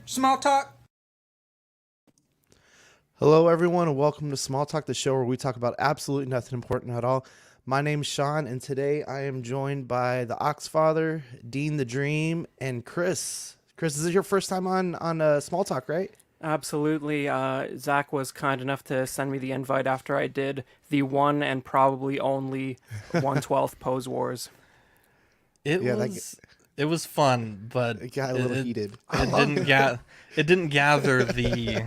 Small talk. Hello, everyone, and welcome to Small Talk, the show where we talk about absolutely nothing important at all. My name's Sean, and today I am joined by the Oxfather, Dean the Dream, and Chris. Chris, this is your first time on Small Talk, right? Absolutely. Zack was kind enough to send me the invite after I did the one and probably only 1/12 Pose Wars. It Yeah, was it was fun, but it got a little heated. It didn't gather the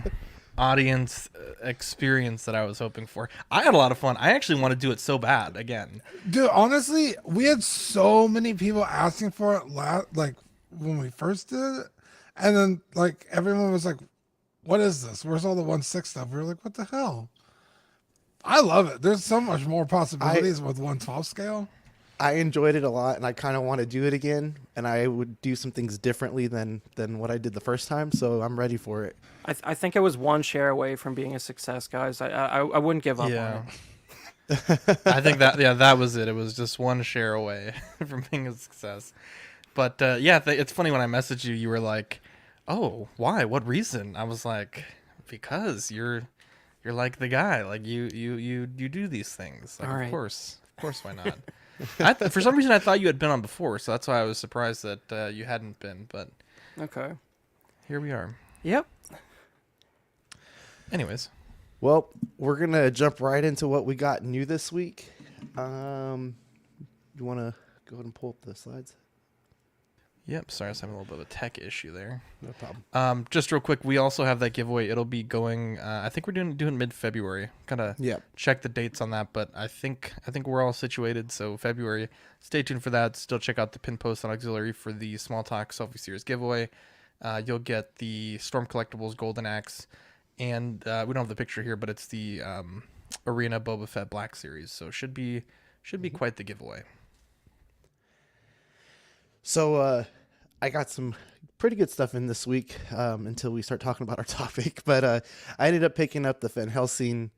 audience experience that I was hoping for. I had a lot of fun. I actually want to do it so bad again. Dude, honestly, we had so many people asking for it like when we first did it. And then like everyone was like, what is this? Where's all the 1/6 stuff? We were like, what the hell? I love it. There's so much more possibilities with 1/12 scale. I enjoyed it a lot, and I kind of want to do it again, and I would do some things differently than what I did the first time, so I'm ready for it. I think it was one share away from being a success, guys. I wouldn't give up on Yeah. it. I think that was it. It was just one share away from being a success. But it's funny when I messaged you, you were like, "Oh, why? What reason?" I was like, "Because you're like the guy. Like you do these things. Like, All right. Of course, why not?" For some reason, I thought you had been on before, so that's why I was surprised that you hadn't been. But Okay. here we are. Yep. Anyways, Well, we're going to jump right into what we got new this week. You want to go ahead and pull up the slides? yep. Sorry, I was having a little bit of a tech issue there. No problem. Just real quick, we also have that giveaway. It'll be going. I think we're doing mid-February. Kind of check the dates on that, but I think we're all situated. So February. Stay tuned for that. Still check out the pin post on Auxiliary for the Small Talk Selfie Series giveaway. You'll get the Storm Collectibles Golden Axe, and we don't have the picture here, but it's the Arena Boba Fett Black Series. So should be quite the giveaway. So I got some pretty good stuff in this week until we start talking about our topic. But I ended up picking up the Van Helsing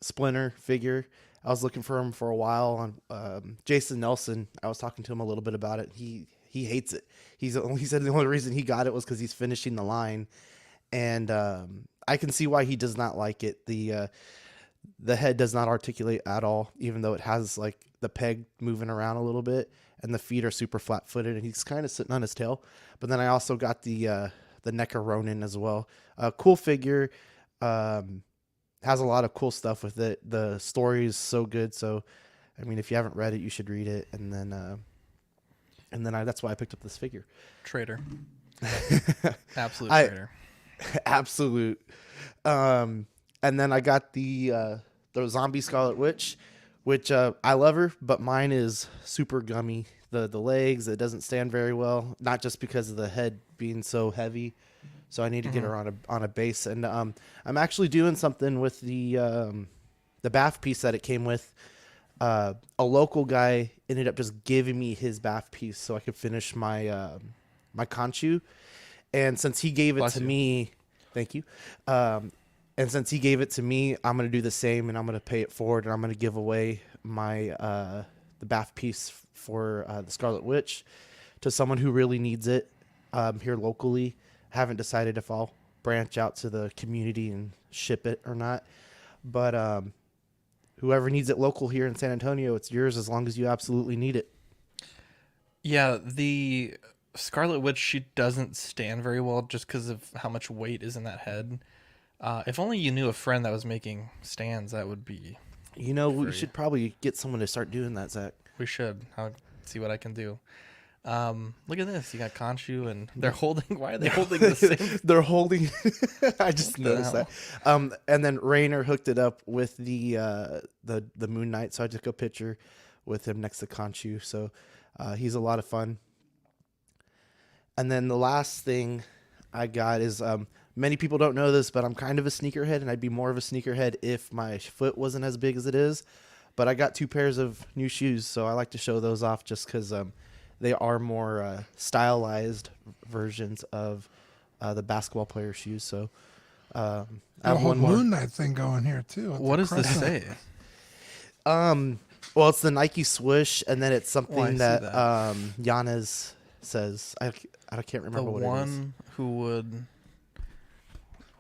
Splinter figure. I was looking for him for a while on Jason Nelson. I was talking to him a little bit about it. He hates it. He said the only reason he got it was because he's finishing the line. And I can see why he does not like it. The head does not articulate at all, even though it has like the peg moving around a little bit, and the feet are super flat-footed, and he's kind of sitting on his tail. But then I also got the NECA Ronin as well. Cool figure. Has a lot of cool stuff with it. The story is so good. So, I mean, if you haven't read it, you should read it. And then that's why I picked up this figure. Traitor. Absolute traitor. Absolute. And then I got the zombie Scarlet Witch, which I love her, but mine is super gummy. The legs, it doesn't stand very well, not just because of the head being so heavy. So I need to get her on a base. And I'm actually doing something with the BAF piece that it came with. A local guy ended up just giving me his BAF piece so I could finish my my Conchu. And since he gave it to me, thank you. And since he gave it to me, I'm going to do the same, and I'm going to pay it forward, and I'm going to give away my the BAF piece for the Scarlet Witch to someone who really needs it here locally. Haven't decided if I'll branch out to the community and ship it or not. But whoever needs it local here in San Antonio, it's yours as long as you absolutely need it. Yeah, the Scarlet Witch, she doesn't stand very well just because of how much weight is in that head. If only you knew a friend that was making stands, that would be... we should probably get someone to start doing that, Zach. We should. I'll see what I can do. Look at this. You got Conchu, and they're holding... Why are they holding the same... They're holding... I just noticed that. And then Rainer hooked it up with the Moon Knight, so I took a picture with him next to Conchu. So he's a lot of fun. And then the last thing I got is... many people don't know this, but I'm kind of a sneakerhead, and I'd be more of a sneakerhead if my foot wasn't as big as it is. But I got 2 pairs of new shoes, so I like to show those off just because they are more stylized versions of the basketball player shoes. So I have whole one more. Moon Knight thing going here too. What does this say? Well, it's the Nike swoosh, and then it's something that that. Giannis says. I can't The remember what it is. one who would.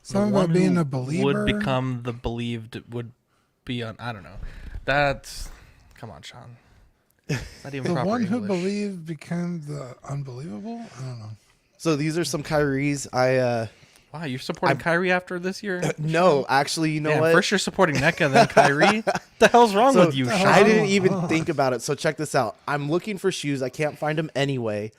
Something the one about being who a believer. would become the believed would be on. I don't know. That's. Come on, Sean. It's not even The proper one who English. believed became the unbelievable. I don't know. So these are some Kyries. Wow, you're supporting Kyrie after this year? No, actually, you know Man, what? first you're supporting NECA, then Kyrie. What the hell's wrong So with you, the Sean? I hell- didn't even think about it. So check this out. I'm looking for shoes. I can't find them anyway.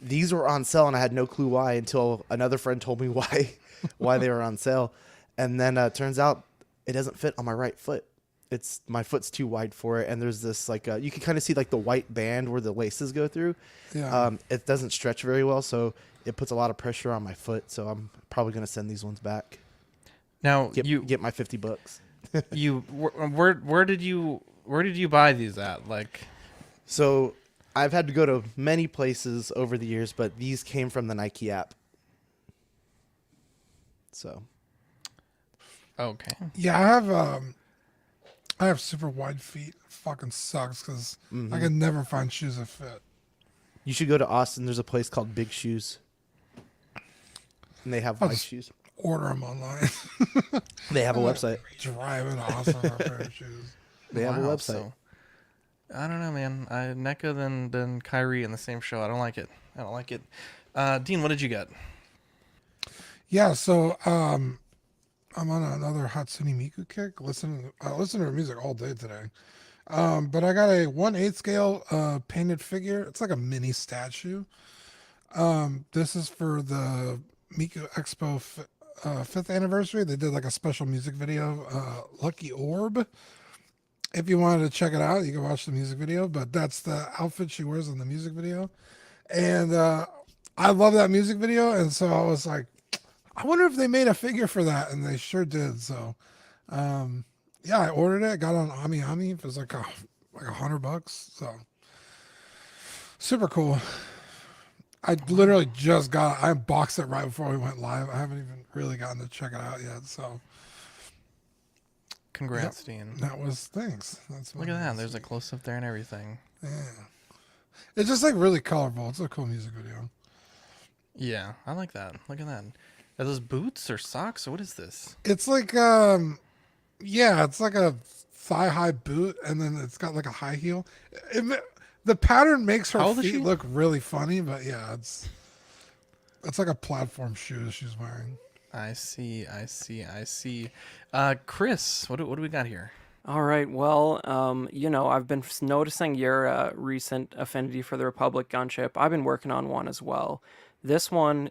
These were on sale, and I had no clue why until another friend told me why they were on sale. And then turns out it doesn't fit on my right foot. It's my foot's too wide for it, and there's this like you can kind of see like the white band where the laces go through. Yeah. It doesn't stretch very well, so it puts a lot of pressure on my foot. So I'm probably gonna send these ones back. Now Get my $50. where did you buy these at? Like, So I've had to go to many places over the years, but these came from the Nike app. So okay, Yeah, I have super wide feet. It fucking sucks because I can never find shoes that fit. you should go to Austin. There's a place called Big Shoes, and they have I'll wide just shoes. Order them online. They have a website. Driving awesome for a pair of shoes. They have a Wow, website. so- I don't know, man. NECA then Kyrie in the same show. I don't like it. Dean, what did you get? Yeah, so I'm on another Hatsune Miku kick. I listen to her music all day today. But I got a 1/8 scale painted figure. It's like a mini statue. This is for the Miku Expo 5th anniversary. They did like a special music video, Lucky Orb. If you wanted to check it out, you can watch the music video. But that's the outfit she wears in the music video. And I love that music video. And so I was like, I wonder if they made a figure for that. And they sure did. So, yeah, I ordered it. Got on AmiAmi. It was like $100. So, super cool. I literally just got it. I unboxed it right before we went live. I haven't even really gotten to check it out yet. So, Congrats, Dean. that was thanks. That's Look at that. There's a close up there and everything. Yeah. It's just like really colorful. It's a cool music video. Yeah, I like that. Look at that. Are those boots or socks or what is this? It's like yeah, it's like a thigh high boot and then it's got like a high heel. The pattern makes How her old is she? feet look really funny, but yeah, it's like a platform shoe she's wearing. I see. Chris, what do we got here? All right. Well, I've been noticing your recent affinity for the Republic gunship. I've been working on one as well. This one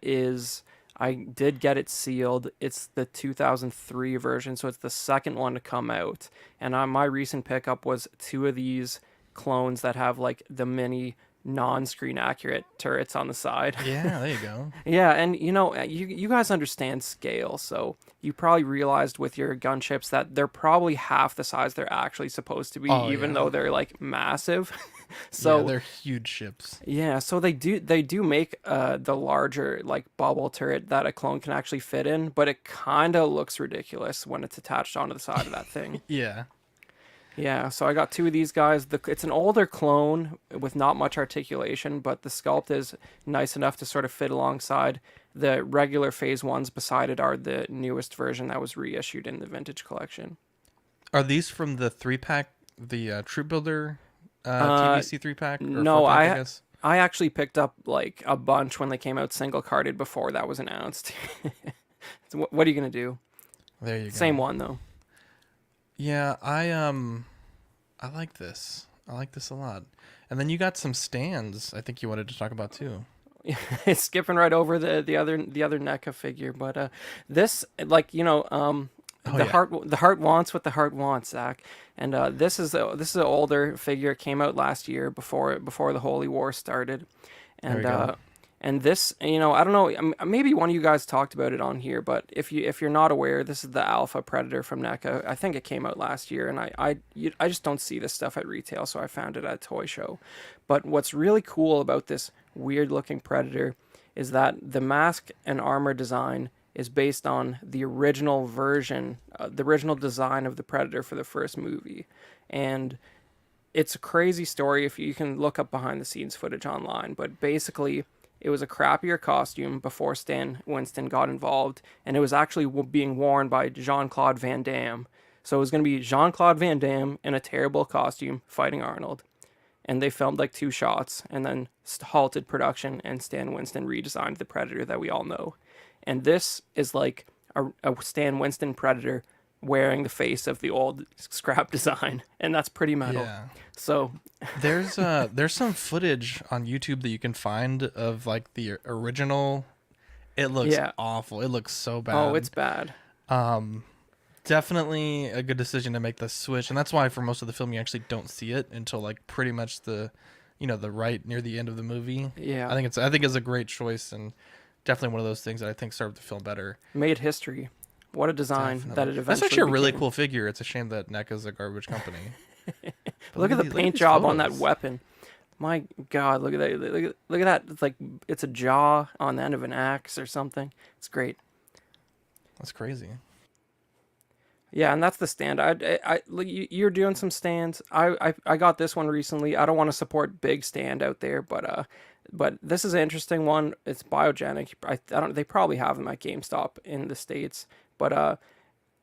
I did get it sealed. It's the 2003 version, so it's the second one to come out. And my recent pickup was two of these clones that have like the mini non-screen accurate turrets on the side. Yeah, there you go. Yeah, and you guys understand scale, so you probably realized with your gunships that they're probably half the size they're actually supposed to be, even though they're like massive. So yeah, they're huge ships. yeah, so they do make the larger like bubble turret that a clone can actually fit in, but it kind of looks ridiculous when it's attached onto the side of that thing. Yeah. Yeah, so I got two of these guys. It's an older clone with not much articulation, but the sculpt is nice enough to sort of fit alongside. The regular Phase 1s beside it are the newest version that was reissued in the Vintage Collection. Are these from the 3-pack, the Troop Builder TVC 3-pack? No, 4-pack, I guess? I actually picked up like a bunch when they came out single-carded before that was announced. So what are you going to do? There you go. Same one, though. Yeah, I like this. I like this a lot. And then you got some stands I think you wanted to talk about too. It's skipping right over the other NECA figure, but this the heart wants what the heart wants, Zach. And this is an older figure. It came out last year before the Holy War started, and There we go. and this, I don't know, maybe one of you guys talked about it on here, but if you're not aware, this is the Alpha Predator from NECA. I think it came out last year, and I just don't see this stuff at retail, so I found it at a toy show. But what's really cool about this weird-looking Predator is that the mask and armor design is based on the original version, the original design of the Predator for the first movie. And it's a crazy story if you can look up behind the scenes footage online, but basically it was a crappier costume before Stan Winston got involved, and it was actually being worn by Jean-Claude Van Damme. So it was going to be Jean-Claude Van Damme in a terrible costume fighting Arnold. And they filmed like 2 shots and then halted production, and Stan Winston redesigned the Predator that we all know. And this is like a Stan Winston Predator wearing the face of the old scrap design, and that's pretty metal. Yeah. So There's some footage on YouTube that you can find of like the original. It looks awful. It looks so bad. oh, it's bad. Definitely a good decision to make the switch, and that's why for most of the film you actually don't see it until like pretty much the right near the end of the movie. Yeah. I think it's a great choice, and definitely one of those things that I think served the film better. Made history. What a design that it eventually That's actually a really became. cool figure. It's a shame that NECA's a garbage company. Look at the these paint job on that photos. weapon. My God, look at that! Look at that! It's like it's a jaw on the end of an axe or something. It's great. That's crazy. Yeah, and that's the stand. You're doing some stands. I got this one recently. I don't want to support big stand out there, but this is an interesting one. It's biogenic. I don't. They probably have them at GameStop in the States, but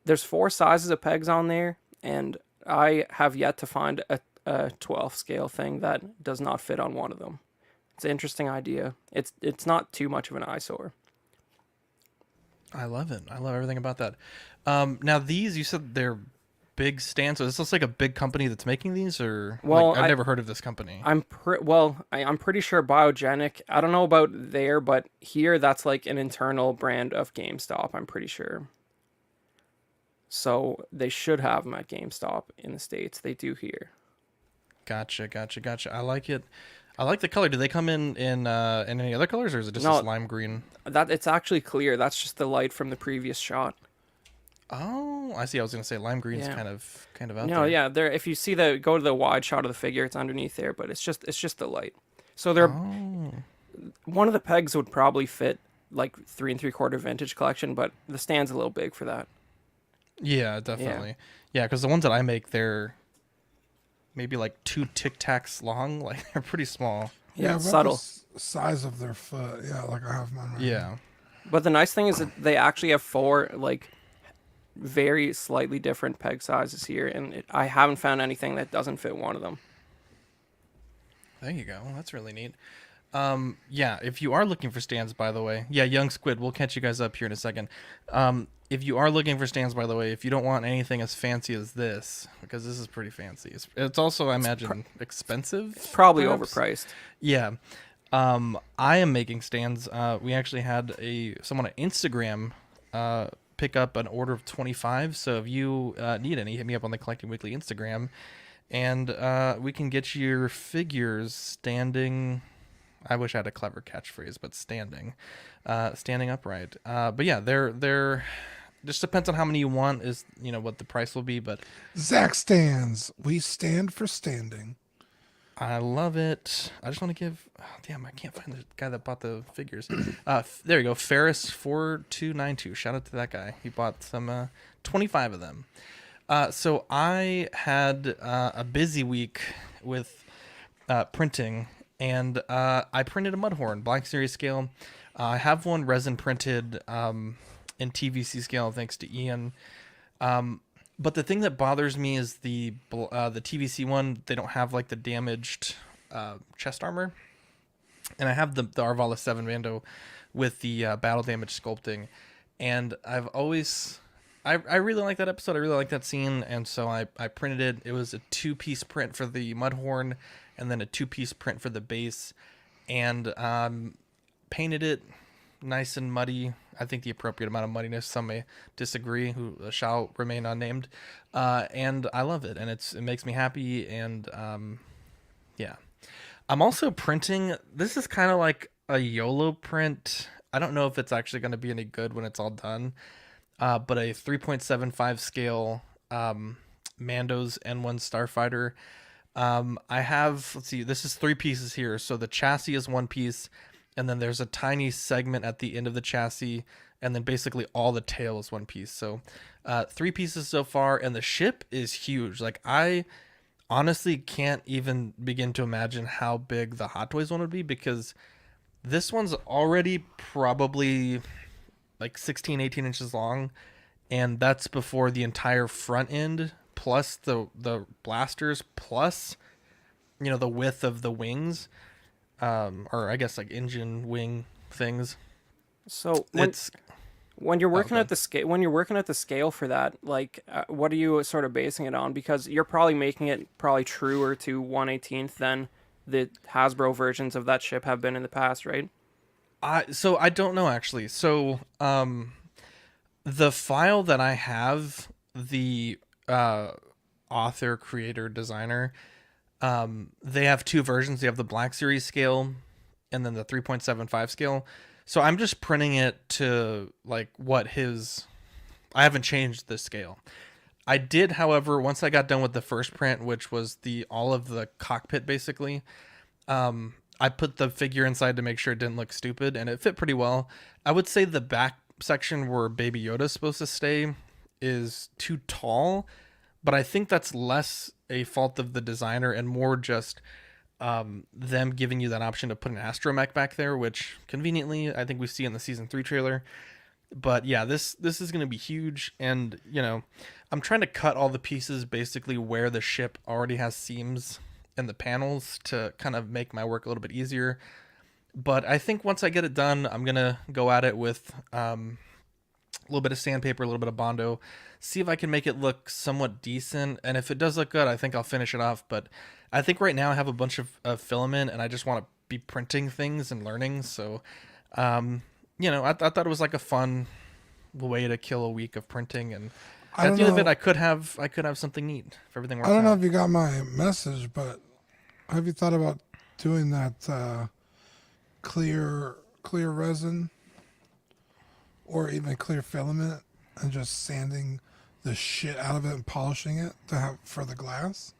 there's 4 sizes of pegs on there, and I have yet to find a 12 scale thing that does not fit on one of them. It's an interesting idea. It's not too much of an eyesore. I love it. I love everything about that. Now these, you said they're big stands. So is this like a big company that's making these, or Well, I've never heard of this company. I'm pretty sure Biogenic. I don't know about there, but here that's like an internal brand of GameStop. I'm pretty sure. So they should have them at GameStop in the States. They do here. Gotcha. I like it. I like the color. Do they come in any other colors, or is it just this lime green? That it's actually clear. That's just the light from the previous shot. Oh, I see. I was gonna say lime green's Yeah. kind of out No, there. yeah. There, if you see go to the wide shot of the figure, it's underneath there, but it's just the light. So they're one of the pegs would probably fit like 3 3/4 vintage collection, but the stand's a little big for that. Yeah, definitely. Yeah, because the ones that I make, they're maybe like 2 Tic Tacs long. Like they're pretty small. Yeah, about subtle. the size of their foot. Yeah, like I have mine right Yeah. But the nice thing is that they actually have 4 like very slightly different peg sizes here, and I haven't found anything that doesn't fit one of them. There you go. That's really neat. Yeah, if you are looking for stands, by the way, yeah, Young Squid, we'll catch you guys up here in a second. If you are looking for stands, by the way, if you don't want anything as fancy as this, because this is pretty fancy, it's also, I imagine, expensive. Probably perhaps? overpriced. Yeah. I am making stands. We actually had someone on Instagram pick up an order of 25. So if you need any, hit me up on the Collecting Weekly Instagram, and we can get your figures standing. I wish I had a clever catchphrase, but standing upright. But yeah, they're just depends on how many you want, is what the price will be. But Zack stands. We stand for standing. I love it. I just want to give. Oh, damn, I can't find the guy that bought the figures. There you go, Ferris4292. Shout out to that guy. He bought some 25 of them. So I had a busy week with printing, and I printed a Mudhorn Black Series scale. I have one resin printed in TVC scale, thanks to Ian. But the thing that bothers me is the TVC one. They don't have like the damaged chest armor, and I have the Arvala 7 Mando with the battle damage sculpting. And I really like that episode. I really like that scene, and so I printed it. It was a 2-piece print for the Mudhorn, and then a 2-piece print for the base, and painted it nice and muddy. I think the appropriate amount of muddiness. Some may disagree, who shall remain unnamed. And I love it, and it makes me happy. And yeah, I'm also printing. This is kind of like a YOLO print. I don't know if it's actually going to be any good when it's all done. But a 3.75 scale Mando's N1 Starfighter. I have, let's see, this is 3 pieces here. So the chassis is 1 piece, and then there's a tiny segment at the end of the chassis, and then basically all the tail is 1 piece. So 3 pieces so far, and the ship is huge. Like I honestly can't even begin to imagine how big the Hot Toys one would be, because this one's already probably like 16, 18 inches long, and that's before the entire front end plus the blasters plus the width of the wings, or I guess like engine wing things. So It's when you're working okay. at the scale, for that, like, what are you sort of basing it on? Because you're probably making it probably truer to 1/18th than the Hasbro versions of that ship have been in the past, right? So I don't know actually. So the file that I have, the author, creator, designer, they have two versions. They have the Black Series scale and then the 3.75 scale. So I'm just printing it to like what his. I haven't changed the scale. I did, however, once I got done with the first print, which was the all of the cockpit basically, I put the figure inside to make sure it didn't look stupid, and it fit pretty well. I would say the back section where Baby Yoda's supposed to stay is too tall, but I think that's less a fault of the designer and more just them giving you that option to put an astromech back there, which conveniently I think we see in the season 3 trailer. But yeah, this is going to be huge, and I'm trying to cut all the pieces basically where the ship already has seams in the panels to kind of make my work a little bit easier. But I think once I get it done, I'm gonna go at it with a little bit of sandpaper, a little bit of Bondo, see if I can make it look somewhat decent. And if it does look good, I think I'll finish it off. But I think right now I have a bunch of filament, and I just want to be printing things and learning. So, I thought it was like a fun way to kill a week of printing, and at the end of it, I could have something neat if everything works out. I don't know if you got my message, but have you thought about doing that clear resin or even clear filament and just sanding the shit out of it and polishing it to have for the glass?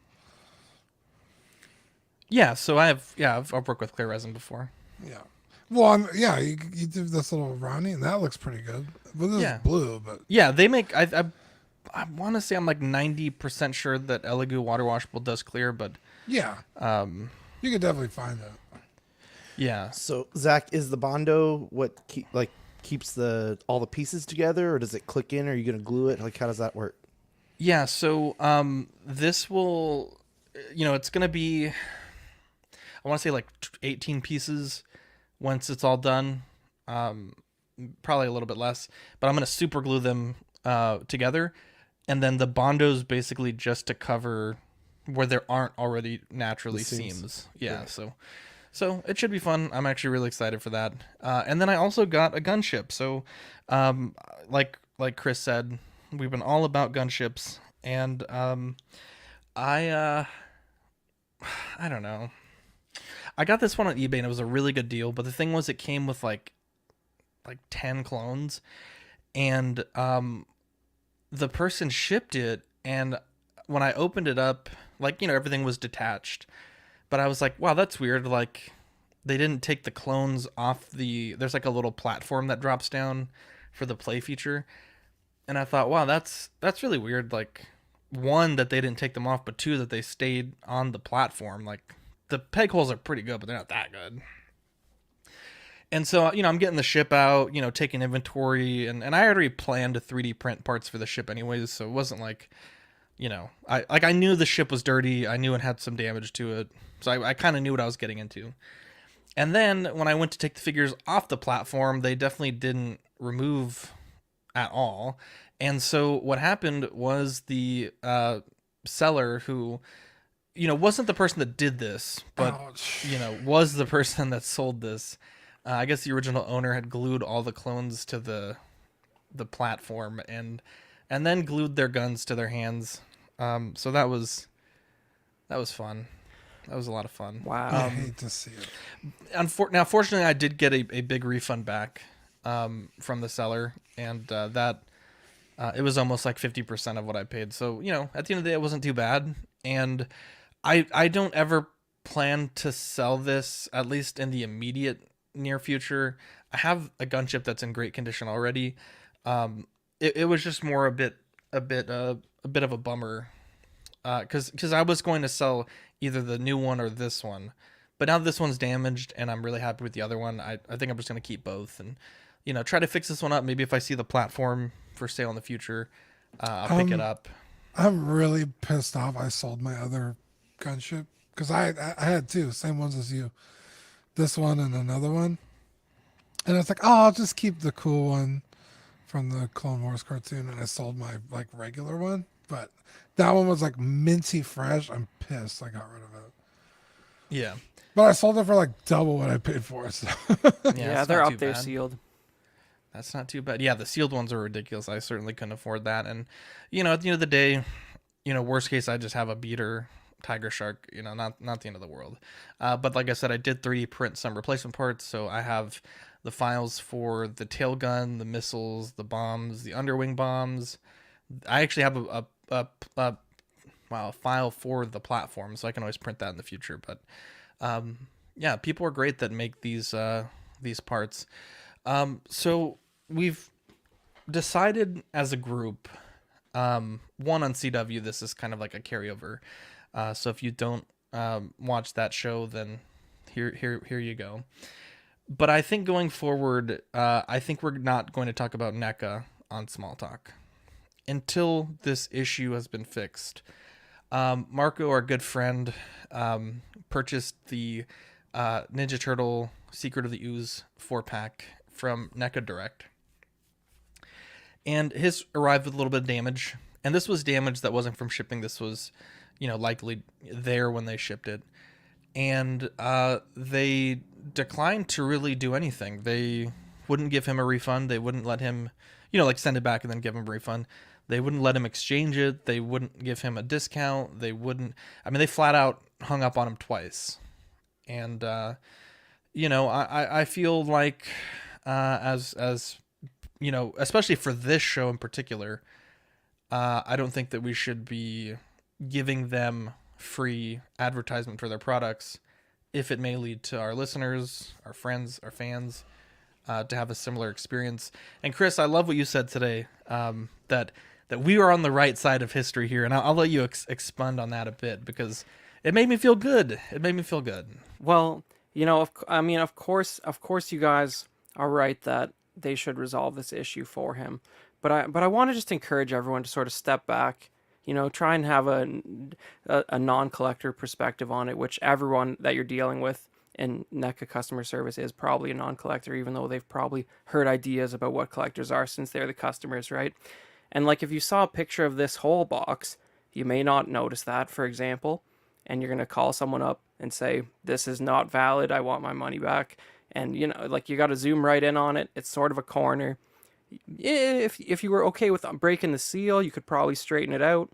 Yeah, so I've worked with clear resin before. Yeah. Well, you did this little Ronnie, and that looks pretty good. But this is blue, but yeah, they make. I want to say I'm like 90% sure that Elegoo water washable does clear, but yeah, you could definitely find that. Yeah. So Zach, is the Bondo what keeps all the pieces together, or does it click in? Or are you gonna glue it? Like, how does that work? Yeah. So this will, it's gonna be, I want to say like 18 pieces once it's all done. Probably a little bit less, but I'm gonna super glue them together, and then the Bondo's basically just to cover where there aren't already naturally seams. Yeah. So it should be fun. I'm actually really excited for that. And then I also got a gunship. So, like Chris said, we've been all about gunships, and I don't know. I got this one on eBay and it was a really good deal, but the thing was, it came with like 10 clones, and the person shipped it, and when I opened it up, everything was detached. But I was like, wow, that's weird. Like, they didn't take the clones off there's like a little platform that drops down for the play feature. And I thought, wow, that's really weird. Like, one, that they didn't take them off, but two, that they stayed on the platform. Like, the peg holes are pretty good, but they're not that good. And so, I'm getting the ship out, taking inventory, and I already planned to 3D print parts for the ship anyways, so it wasn't like, I knew the ship was dirty. I knew it had some damage to it. So I kind of knew what I was getting into. And then when I went to take the figures off the platform, they definitely didn't remove at all. And so what happened was the seller, who, wasn't the person that did this, but, was the person that sold this. I guess the original owner had glued all the clones to the platform and then glued their guns to their hands. So that was fun. That was a lot of fun. Wow. I hate to see it. Now, fortunately, I did get a big refund back from the seller, and that it was almost like 50% of what I paid. So, at the end of the day, it wasn't too bad. And I don't ever plan to sell this, at least in the immediate near future. I have a gunship that's in great condition already. It was just more a bit of a bummer because I was going to sell either the new one or this one, but now this one's damaged and I'm really happy with the other one. I think I'm just going to keep both and, try to fix this one up. Maybe if I see the platform for sale in the future, I'll pick it up. I'm really pissed off. I sold my other gunship because I had two, same ones as you, this one and another one, and it's like, oh, I'll just keep the cool one from the Clone Wars cartoon, and I sold my like regular one, but that one was like minty fresh. I'm pissed I got rid of it. Yeah. But I sold it for like double what I paid for it. So. Yeah, they're up there sealed. That's not too bad. Yeah, the sealed ones are ridiculous. I certainly couldn't afford that. And, at the end of the day, worst case, I just have a beater Tiger Shark, not the end of the world. But like I said, I did 3D print some replacement parts. So I have the files for the tail gun, the missiles, the bombs, the underwing bombs. I actually have a file for the platform, so I can always print that in the future. But yeah, people are great that make these parts. So we've decided as a group, one on CW, this is kind of like a carryover. So if you don't watch that show, then here you go. But I think going forward, I think we're not going to talk about NECA on Small Talk until this issue has been fixed. Marco, our good friend, purchased the Ninja Turtle Secret of the Ooze 4-pack from NECA Direct. And his arrived with a little bit of damage. And this was damage that wasn't from shipping. This was, likely there when they shipped it. And they declined to really do anything. They wouldn't give him a refund. They wouldn't let him, send it back and then give him a refund. They wouldn't let him exchange it. They wouldn't give him a discount. They flat out hung up on him twice. And, I feel like, as especially for this show in particular, I don't think that we should be giving them free advertisement for their products if it may lead to our listeners, our friends, our fans, to have a similar experience. And Chris, I love what you said today, that we are on the right side of history here. And I'll let you expand on that a bit because it made me feel good. Well, of course, you guys are right that they should resolve this issue for him. But I want to just encourage everyone to sort of step back, try and have a non-collector perspective on it, which everyone that you're dealing with in NECA customer service is probably a non-collector, even though they've probably heard ideas about what collectors are since they're the customers, right? And like if you saw a picture of this whole box, you may not notice that, for example, and you're going to call someone up and say, this is not valid, I want my money back. And, you got to zoom right in on it. It's sort of a corner. If you were okay with breaking the seal, you could probably straighten it out.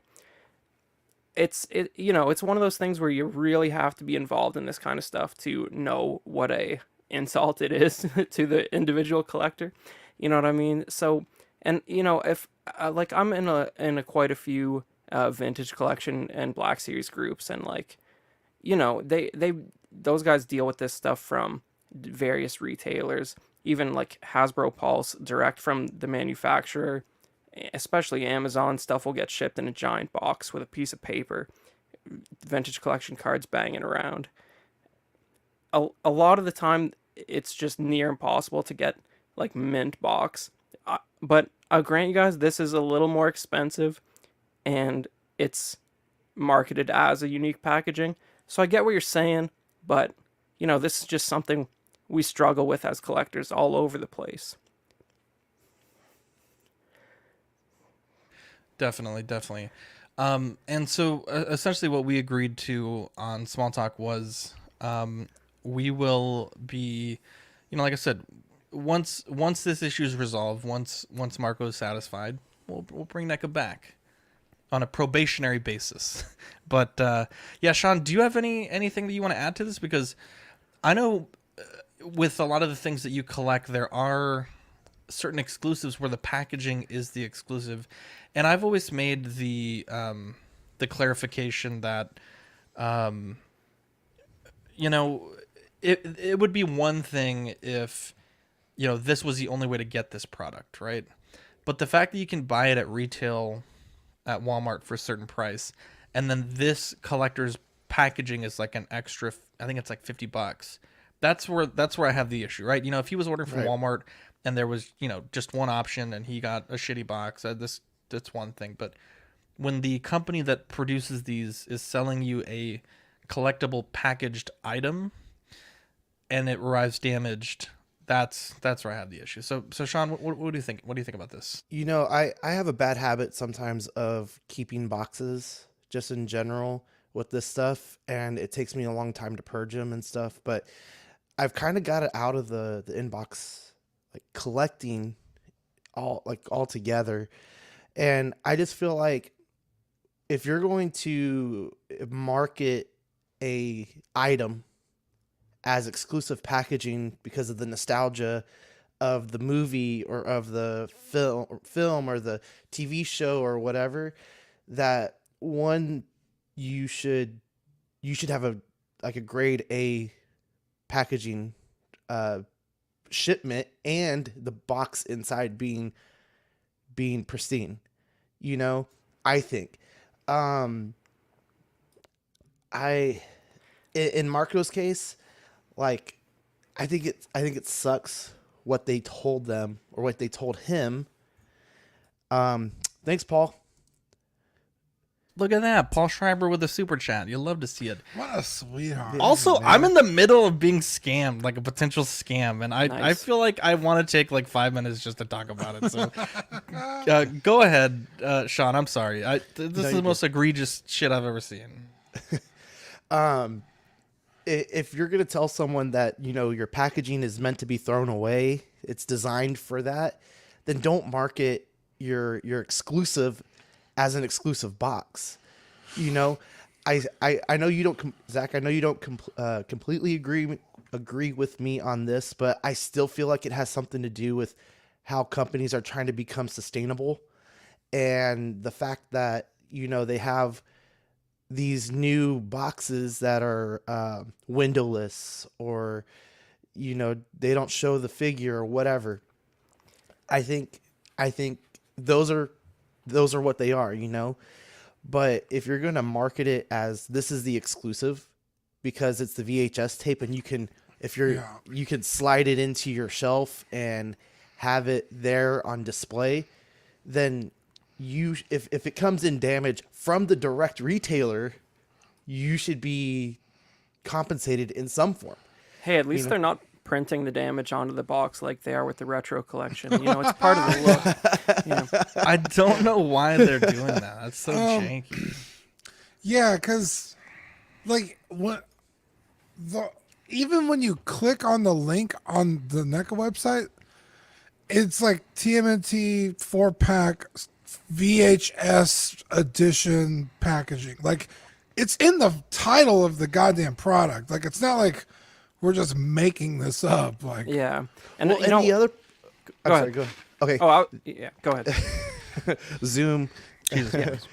It's one of those things where you really have to be involved in this kind of stuff to know what a insult it is to the individual collector. You know what I mean? So, and if I'm in a quite a few vintage collection and Black Series groups, and they those guys deal with this stuff from various retailers, even like Hasbro Pulse direct from the manufacturer. Especially Amazon stuff will get shipped in a giant box with a piece of paper, vintage collection cards banging around. A lot of the time it's just near impossible to get like mint box, but I'll grant you guys this is a little more expensive and it's marketed as a unique packaging, so I get what you're saying, but this is just something we struggle with as collectors all over the place. Definitely. And so essentially what we agreed to on Small Talk was we will be, like I said, once this issue is resolved, once Marco is satisfied, we'll bring NECA back on a probationary basis. But yeah, Sean, do you have anything that you want to add to this? Because I know with a lot of the things that you collect, there are certain exclusives where the packaging is the exclusive, and I've always made the clarification that it would be one thing if this was the only way to get this product, right? But the fact that you can buy it at retail at Walmart for a certain price and then this collector's packaging is like an extra. I think it's like $50. That's where I have the issue, right? You know, if he was ordering from Walmart and there was, you know, just one option and he got a shitty box, that's one thing. But when the company that produces these is selling you a collectible packaged item and it arrives damaged, that's where I have the issue. So Sean, what do you think? What do you think about this? You know, I have a bad habit sometimes of keeping boxes just in general with this stuff, and it takes me a long time to purge them and stuff, but I've kind of got it out of the inbox, like collecting all together. And I just feel like if you're going to market a item as exclusive packaging because of the nostalgia of the movie or of the film or the TV show or whatever, that one, you should have a grade A packaging shipment and the box inside being pristine. You know, I think in Marco's case, like I think it sucks what they told them or what they told him. Thanks, Paul. Look at that, Paul Schreiber with a super chat. You'll love to see it. What a sweetheart. Also, I'm in the middle of being scammed, like a potential scam, and I Nice. feel like I want to take like 5 minutes just to talk about it. So, go ahead, Sean. I'm sorry. This is the most egregious shit I've ever seen. If you're gonna tell someone that, you know, your packaging is meant to be thrown away, it's designed for that, then don't market your exclusive as an exclusive box. You know, I know you don't, Zach. I know you don't completely agree with me on this, but I still feel like it has something to do with how companies are trying to become sustainable, and the fact that, you know, they have these new boxes that are windowless, or, you know, they don't show the figure or whatever. I think those are what they are, you know. But if you're going to market it as this is the exclusive because it's the VHS tape, and you can slide it into your shelf and have it there on display, then if it comes in damage from the direct retailer, you should be compensated in some form. Hey, at least they're not printing the damage onto the box like they are with the retro collection. You know, it's part of the look. You know. I don't know why they're doing that. That's so janky. Yeah, because like even when you click on the link on the NECA website, it's like TMNT 4-pack VHS edition packaging. Like, it's in the title of the goddamn product. Like, it's not like we're just making this up. Like, Yeah. And Well, you know, the other. I'm go sorry, ahead. go ahead. Okay. Oh, yeah, go ahead. Zoom. Jesus Christ.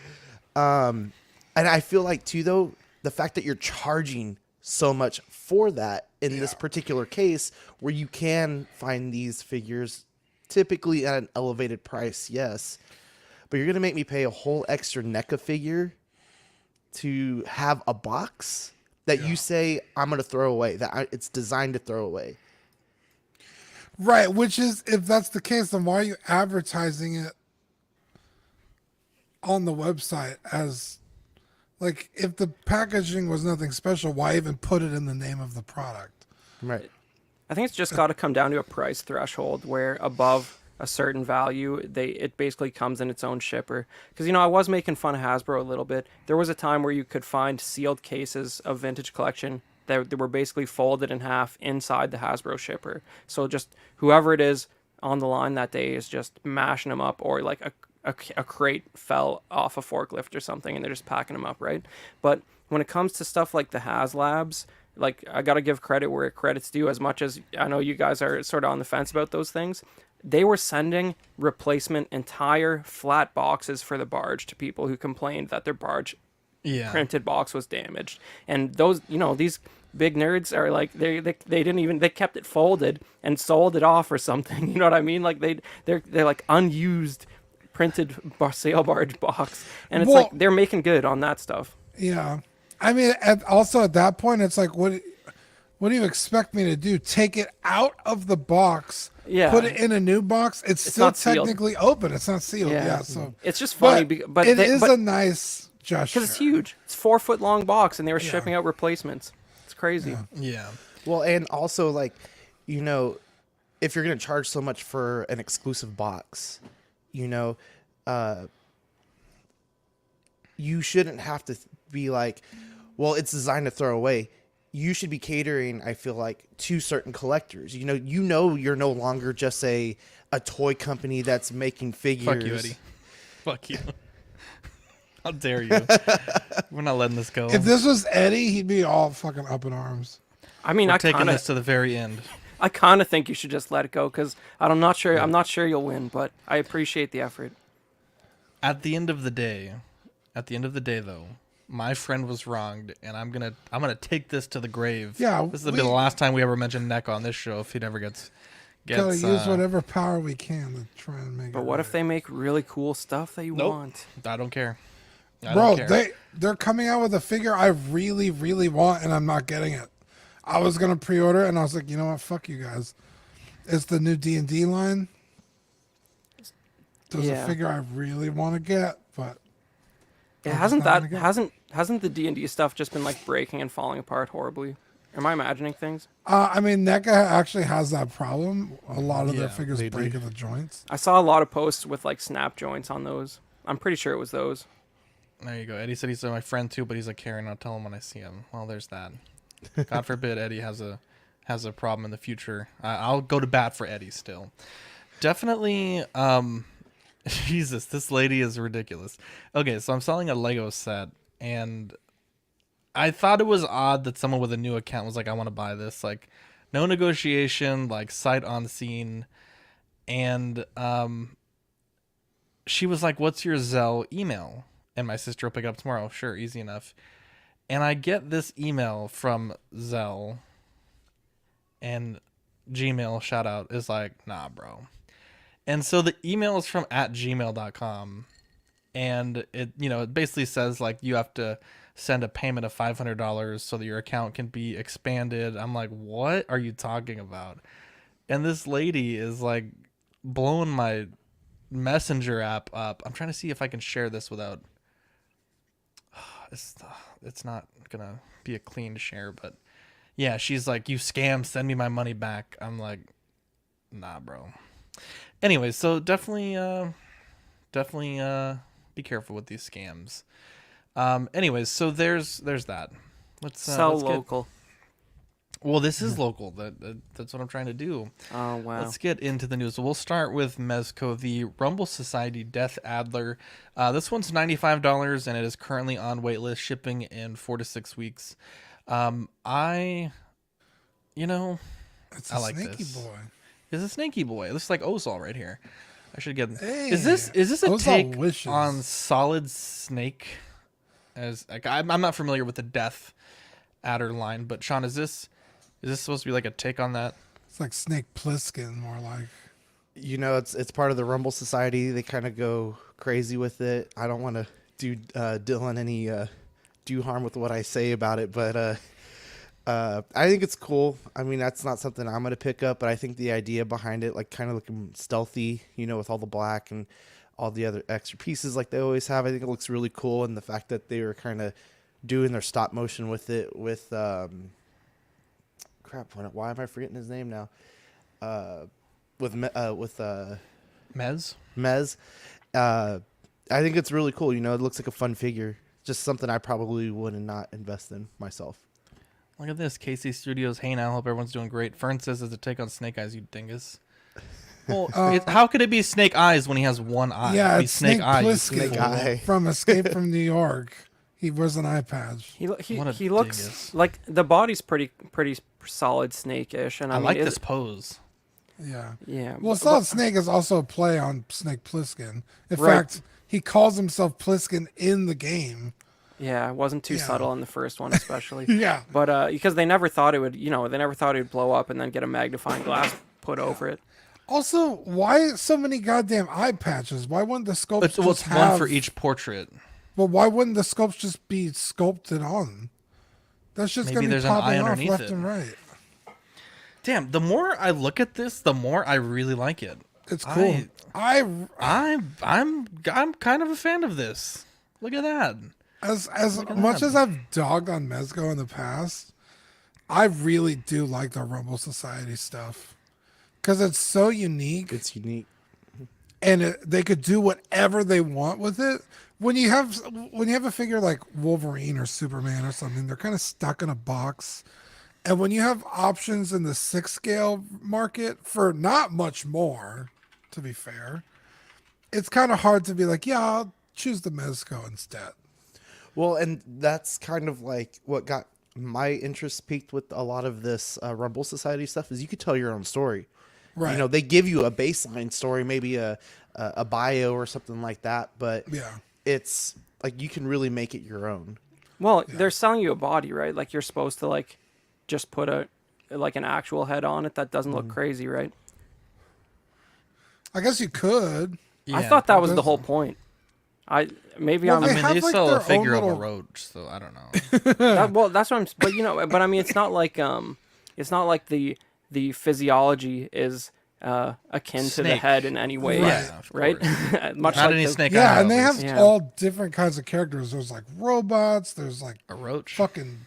And I feel like too, though, the fact that you're charging so much for that in this particular case, where you can find these figures typically at an elevated price, yes, but you're gonna make me pay a whole extra NECA figure to have a box that you say I'm gonna throw away, it's designed to throw away. right, which is, if that's the case, then why are you advertising it on the website as, like, if the packaging was nothing special, why even put it in the name of the product? Right. I think it's just got to come down to a price threshold where above a certain value, it basically comes in its own shipper. Because, you know, I was making fun of Hasbro a little bit. There was a time where you could find sealed cases of vintage collection that were basically folded in half inside the Hasbro shipper. So just whoever it is on the line that day is just mashing them up, or like a crate fell off a forklift or something and they're just packing them up, right? But when it comes to stuff like the HasLabs, like, I got to give credit where credit's due. As much as I know you guys are sort of on the fence about those things, they were sending replacement entire flat boxes for the barge to people who complained that their barge printed box was damaged. And those, you know, these big nerds are like, they didn't even, they kept it folded and sold it off or something. You know what I mean? Like they're like unused printed sail barge box, and it's Well- like they're making good on that stuff. Yeah. I mean, also at that point, it's like, what do you expect me to do? Take it out of the box, Yeah. put it in a new box? It's still not sealed. technically open. It's not sealed. Yeah. Yeah. So It's just funny, but it is a nice gesture. because it's huge. It's 4-foot long box, and they were shipping out replacements. It's crazy. Yeah. Well, and also like, you know, if you're gonna charge so much for an exclusive box, you know, you shouldn't have to be like, well, it's designed to throw away. You should be catering, I feel like, to certain collectors. You know, you're no longer just a toy company that's making figures. Fuck you, Eddie. Fuck you. How dare you? We're not letting this go. If this was Eddie, he'd be all fucking up in arms. I mean, We're I taking kind this of, to the very end. I kind of think you should just let it go because I'm not sure. I'm not sure you'll win, but I appreciate the effort. At the end of the day, though, my friend was wronged, and I'm gonna take this to the grave. Yeah, This will be the last time we ever mention NECA on this show if he never gets. Gotta use whatever power we can to try and make it. But what if they make really cool stuff that you Nope. want? I don't care. I Bro, don't care. they're coming out with a figure I really, really want, and I'm not getting it. I was gonna pre-order, and I was like, you know what? Fuck you guys. It's the new D&D line. There's a figure I really want to get, but Yeah, I'm hasn't just not that gonna get it. hasn't the D&D stuff just been like breaking and falling apart horribly? Am I imagining things? I mean, NECA actually has that problem. A lot of their Yeah, figures they break do. at the joints. I saw a lot of posts with like snap joints on those. I'm pretty sure it was those. There you go. Eddie said he's my friend too, but he's like, Karen, I'll tell him when I see him. Well, there's that. God forbid Eddie has a problem in the future. I'll go to bat for Eddie still. Definitely. Jesus, this lady is ridiculous. Okay, so I'm selling a Lego set, and I thought it was odd that someone with a new account was like, I want to buy this. Like, no negotiation, like sight unseen. And she was like, what's your Zelle email? And my sister will pick it up tomorrow. Sure, easy enough. And I get this email from Zelle, and Gmail, shout out, is like, nah, bro. And so the email is from @gmail.com, and it basically says like you have to send a payment of $500 so that your account can be expanded. I'm like, what are you talking about? And this lady is like blowing my messenger app up. I'm trying to see if I can share this without. It's not gonna be a clean share, but yeah, she's like, you scam, send me my money back. I'm like, nah, bro. Anyway, so definitely be careful with these scams. Anyways, so there's that. Let's Sell get- local. Well, this is local. That's what I'm trying to do. Oh wow. Let's get into the news. We'll start with Mezco, the Rumble Society Death Adler. This one's $95, and it is currently on waitlist, shipping in 4 to 6 weeks. It's I a like snaky this. boy. It's a snaky boy. It looks like Ozol right here. I should get. Hey, is this a Ozol take wishes. on Solid Snake? As like, I'm not familiar with the Death Adder line, but Sean, is this supposed to be like a take on that? It's like Snake Plissken, more like. You know, it's part of the Rumble Society. They kind of go crazy with it. I don't want to do Dylan any do harm with what I say about it, but I think it's cool. I mean, that's not something I'm gonna pick up, but I think the idea behind it, like kind of looking stealthy, with all the black and all the other extra pieces like they always have, I think it looks really cool. And the fact that they were kind of doing their stop motion with it with why am I forgetting his name now? With Mez? Mez. I think it's really cool. It looks like a fun figure. Just something I probably would not invest in myself. Look at this. KC Studios. Hey now, hope everyone's doing great. Fern says it's a take on Snake Eyes, you dingus. Well, how could it be Snake Eyes when he has one eye? Yeah, It'd be it's Snake Eye, you Plissken Snake Eye. from Escape from New York. He wears an eye patch. He What a he looks dingus. like the body's pretty solid snake-ish, and I I mean, like this pose. Yeah. Yeah. Well, Solid Snake is also a play on Snake Plissken. In Right. fact, he calls himself Plissken in the game. Yeah, it wasn't too Yeah. subtle in the first one, especially. Yeah. But because they never thought it would, they never thought it would blow up and then get a magnifying glass put over it. Also, why so many goddamn eye patches? Why wouldn't the sculpts It's just one have... for each portrait. But why wouldn't the sculpts just be sculpted on? That's just Maybe going to be there's an eye popping off underneath left it. and right. Damn, the more I look at this, the more I really like it. It's cool. I'm kind of a fan of this. Look at that. As much as I've dogged on Mezco in the past, I really do like the Rumble Society stuff because it's so unique. It's unique. And they could do whatever they want with it. When you have a figure like Wolverine or Superman or something, they're kind of stuck in a box. And when you have options in the 6 scale market for not much more, to be fair, it's kind of hard to be like, yeah, I'll choose the Mezco instead. Well, and that's kind of like what got my interest peaked with a lot of this Rumble Society stuff is you could tell your own story. Right. You know, they give you a baseline story, maybe a bio or something like that, but Yeah. it's like you can really make it your own. Well, they're selling you a body, right? Like you're supposed to like just put an actual head on it that doesn't look crazy, right? I guess you could. I Yeah, thought that was the doesn't- whole point. Well, I'm. they I mean, have, they like, sell their a figure own of a little- roach, so I don't know. Well, that's what I'm. But I mean, it's not like the physiology is akin to the Snake. head in any way, Yeah, of right? course. Much Not like any the, snake. I Yeah, know, and they at have least. Yeah. all different kinds of characters. There's like robots. There's like A roach. fucking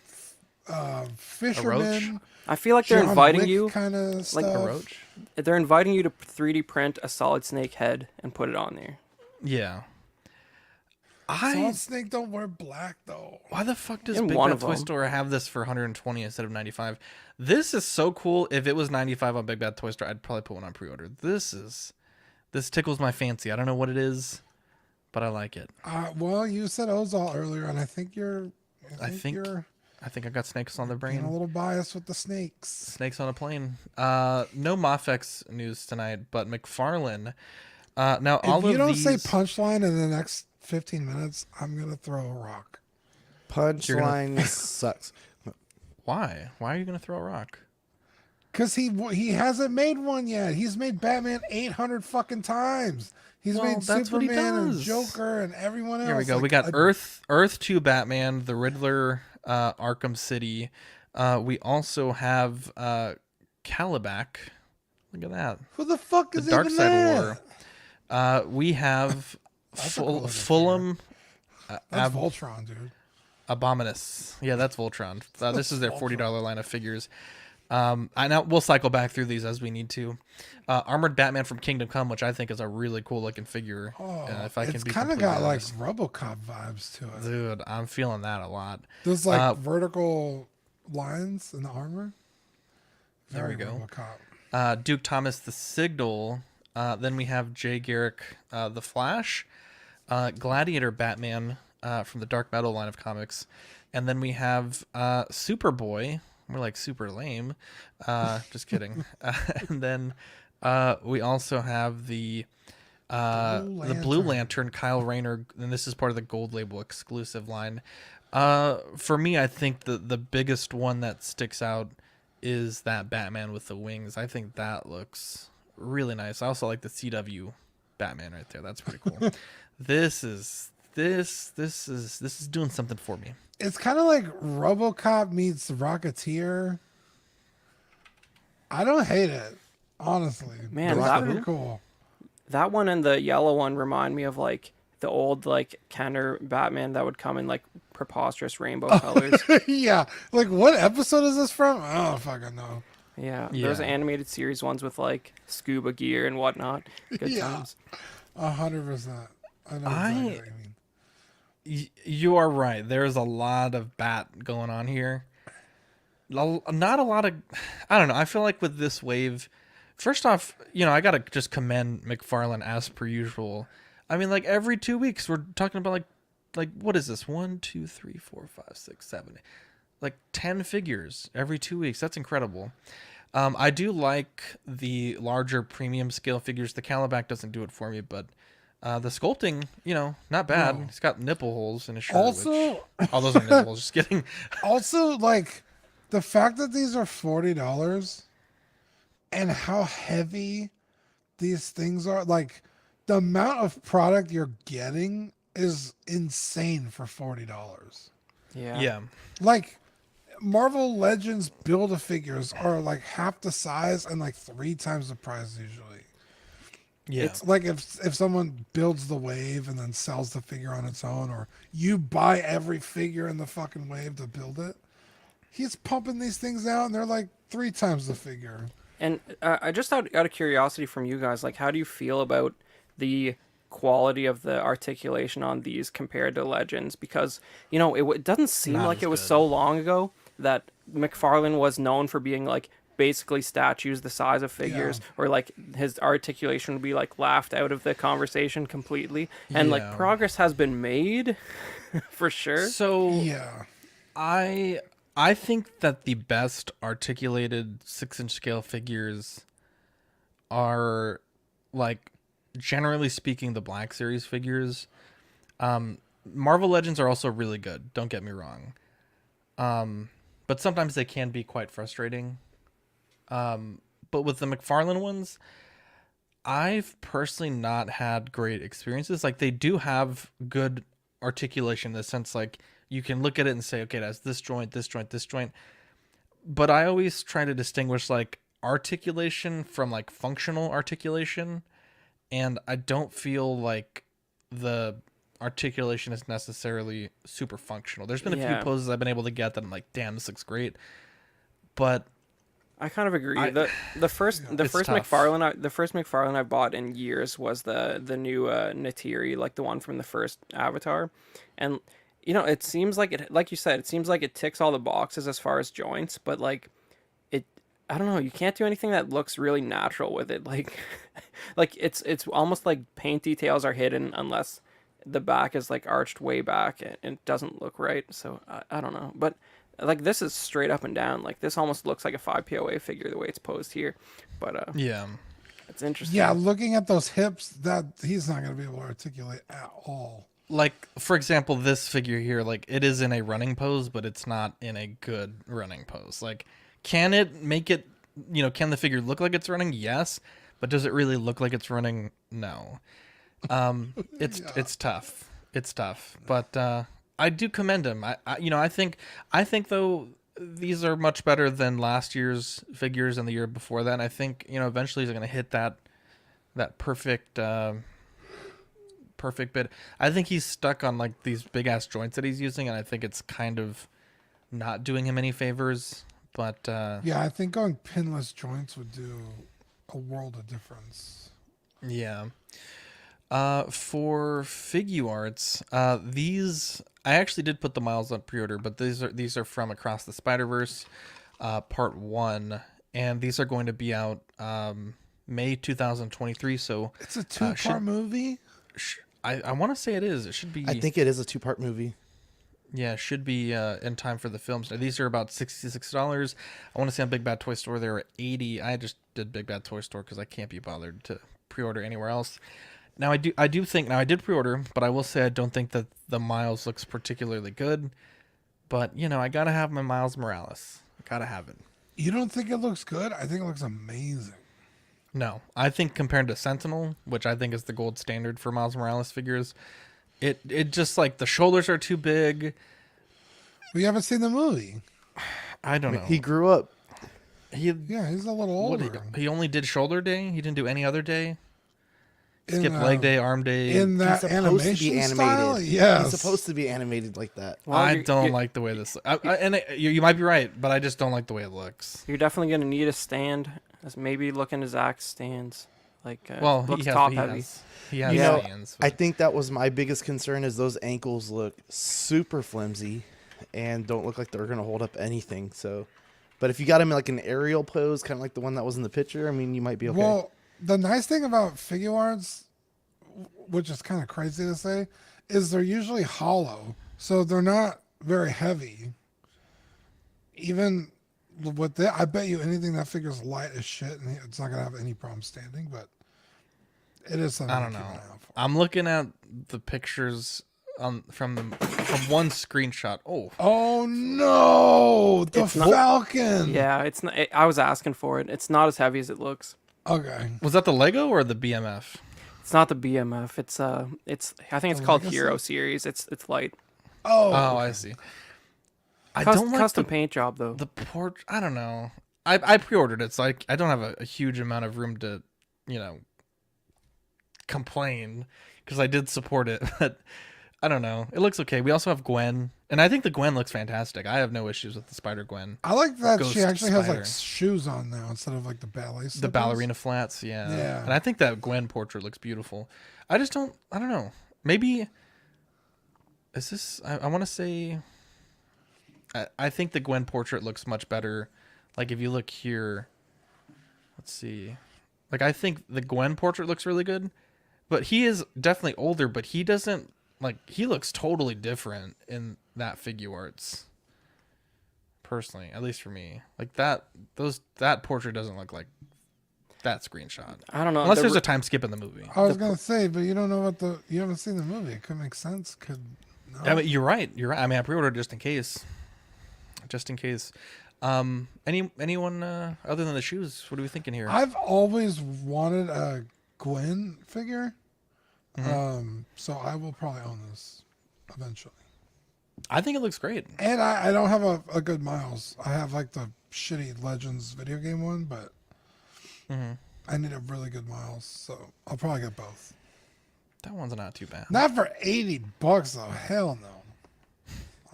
fishermen. I feel like they're John inviting Wick you. kind of stuff. A roach. They're inviting you to 3D print a solid snake head and put it on there. Yeah. Solid Snake don't wear black though. Why the fuck does In Big one Bad of Toy them. Store have this for 120 instead of 95? This is so cool. If it was 95 on Big Bad Toy Store, I'd probably put one on pre-order. This tickles my fancy. I don't know what it is, but I like it. Well, you said Ozol earlier, and I think you're. I think I got snakes on the being a brain. little biased with the snakes. Snakes on a plane. No Mafex news tonight, but McFarlane. Now all If you of don't these. say punchline in the next 15 minutes, I'm gonna throw a rock. Punchline sucks. Why? Why are you gonna throw a rock? Cause he hasn't made one yet. He's made Batman 800 fucking times. He's Well, made that's what he Superman and does. Joker and everyone else. Here we go. Like, We got Earth 2 Batman, the Riddler, Arkham City. We also have Calabac. Look at that. Who the fuck The is Dark even Side that? War. We have That's a cool looking Fulham That's Voltron, dude. Abominus. Yeah, that's Voltron. This is their $40 line of figures. Now we'll cycle back through these as we need to. Armored Batman from Kingdom Come, which I think is a really cool looking figure. If I can It's be kind of completely got like honest. RoboCop vibes to it. Dude, I'm feeling that a lot. There's like vertical lines in the armor. There we Very go. RoboCop. Duke Thomas the Signal. Then we have Jay Garrick the Flash. Gladiator Batman from the Dark Metal line of comics. And then we have Superboy. More like super lame. Just kidding. And then we also have the Blue Lantern, Kyle Rayner, and this is part of the Gold Label exclusive line. For me, I think the biggest one that sticks out is that Batman with the wings. I think that looks really nice. I also like the CW Batman right there. That's pretty cool. This is doing something for me. It's kind of like RoboCop meets Rocketeer. I don't hate it, honestly. Man, it's that- pretty cool. That one and the yellow one remind me of like the old like Kenner Batman that would come in like preposterous rainbow colors. Yeah, like what episode is this from? I don't fucking know. Yeah, those Yeah. animated series ones with like scuba gear and whatnot. Good Yeah. times. 100%. I know exactly what you mean. You are right. There's a lot of bat going on here. Not a lot of, I don't know. I feel like with this wave, first off, I gotta just commend McFarlane as per usual. I mean, like every 2 weeks we're talking about like what is this? 1, 2, 3, 4, 5, 6, 7, like 10 figures every 2 weeks. That's incredible. I do like the larger premium scale figures. The Calabac doesn't do it for me, but the sculpting, not bad. No. He's got nipple holes in his shirt. Also- all those are nipples. Just kidding. Also, like the fact that these are $40 and how heavy these things are. Like, the amount of product you're getting is insane for $40. Yeah. Yeah. Like, Marvel Legends Build-A-Figures are like half the size and like 3 times the price usually. Yeah. It's like if someone builds the wave and then sells the figure on its own, or you buy every figure in the fucking wave to build it. He's pumping these things out, and they're like 3 times the figure. And I just out of curiosity from you guys, like, how do you feel about the quality of the articulation on these compared to Legends? Because, you know, it doesn't seem Not like as it was good. so long ago that McFarlane was known for being like basically statues the size of figures, or like his articulation would be like laughed out of the conversation completely. And like Yeah. progress has been made for sure. So Yeah. I think that the best articulated 6-inch scale figures are, like, generally speaking, the Black Series figures. Marvel Legends are also really good, don't get me wrong. But sometimes they can be quite frustrating. But with the McFarlane ones, I've personally not had great experiences. Like, they do have good articulation in the sense, like, you can look at it and say, okay, that's this joint, this joint, this joint. But I always try to distinguish, like, articulation from, like, functional articulation. And I don't feel like the articulation is necessarily super functional. There's been a few poses I've been able to get that I'm like, damn, this looks great. But I kind of agree. The first tough. McFarlane I bought in years was the new Natiri, like the one from the first Avatar, and you know, it seems like it, like you said, it seems like it ticks all the boxes as far as joints, but like it, I don't know, you can't do anything that looks really natural with it. Like, like it's almost like paint details are hidden unless the back is like arched way back and it doesn't look right. So I don't know, but. Like, this is straight up and down. Like, this almost looks like a 5POA figure the way it's posed here. But yeah, it's interesting. Yeah, looking at those hips, that he's not going to be able to articulate at all. like, for example, this figure here, like, it is in a running pose, but it's not in a good running pose. Like, can it make it, you know, can the figure look like it's running? Yes. But does it really look like it's running? No. It's tough. It's tough. But I do commend him. I think though, these are much better than last year's figures and the year before that. And I think, you know, eventually he's going to hit that perfect bit. I think he's stuck on like these big ass joints that he's using, and I think it's kind of not doing him any favors. But Yeah, I think going pinless joints would do a world of difference. yeah. For Figuarts, these I actually did put the miles on pre-order, but these are from Across the Spiderverse, Part 1, and these are going to be out May 2023. So It's a 2-part movie. I want to say it is. It should be. I think it is a 2-part movie. Yeah, it should be in time for the films. Now, these are about $66. I want to say on Big Bad Toy Store they were $80. I just did Big Bad Toy Store because I can't be bothered to pre-order anywhere else. Now I do think I did pre-order, but I will say I don't think that the Miles looks particularly good. But you know, I gotta have my Miles Morales. I gotta have it. You don't think it looks good? I think it looks amazing. No, I think compared to Sentinel, which I think is the gold standard for Miles Morales figures, it just like the shoulders are too big. We haven't seen the movie. I don't know. He grew up. Yeah, he's a little older. He only did shoulder day. He didn't do any other day. In, Skipped leg day, arm day. In that He's supposed to animation be style? animated. Yes. He's supposed to be animated like that. Well, I don't like the way this. You might be right, but I just don't like the way it looks. You're definitely gonna need a stand. Maybe look into Zack's stands. Like, Well, looks he top has. heavy. He has You know, stands. I think that was my biggest concern is those ankles look super flimsy and don't look like they're going to hold up anything. So, but if you got him in like an aerial pose, kind of like the one that was in the picture, I mean, you might be okay. Well, the nice thing about Figuarts, which is kind of crazy to say, is they're usually hollow. So they're not very heavy. Even with that, I bet you anything that figure's light as shit, and it's not going to have any problem standing, but it is something I don't to keep know. an eye out for. I'm looking at the pictures from one screenshot. Oh no, the It's not- Falcon. Yeah, it's not. I was asking for it. It's not as heavy as it looks. Okay. Was that the Lego or the BMF? It's not the BMF. It's I think it's called Legacy? Hero Series. It's light. Oh, Oh, okay. I see. I don't like Custom the paint job though. I don't know. I pre-ordered it, so I don't have a huge amount of room to, complain because I did support it. But I don't know. It looks okay. We also have Gwen, and I think the Gwen looks fantastic. I have no issues with the Spider Gwen. I like that she Ghost actually has Spider. like shoes on now instead of like the ballet slippers. The ballerina flats, yeah. Yeah. And I think that Gwen portrait looks beautiful. I don't know. Maybe is this I want to say I think the Gwen portrait looks much better. Like if you look here, let's see. Like I think the Gwen portrait looks really good, but he is definitely older, but he doesn't he looks totally different in that Figuarts. Personally, at least for me. Like that portrait doesn't look like that screenshot. I don't know. Unless there's a time skip in the movie. I was gonna say, but you don't know you haven't seen the movie. It could make sense. No. I mean, you're right. I mean, I pre-ordered just in case. Just in case. Anyone other than the shoes? What are we thinking here? I've always wanted a Gwen figure. So I will probably own this eventually. I think it looks great. And I don't have a good Miles. I have like the shitty Legends video game one, but I need a really good Miles, so I'll probably get both. That one's not too bad. Not for $80 though. Hell no.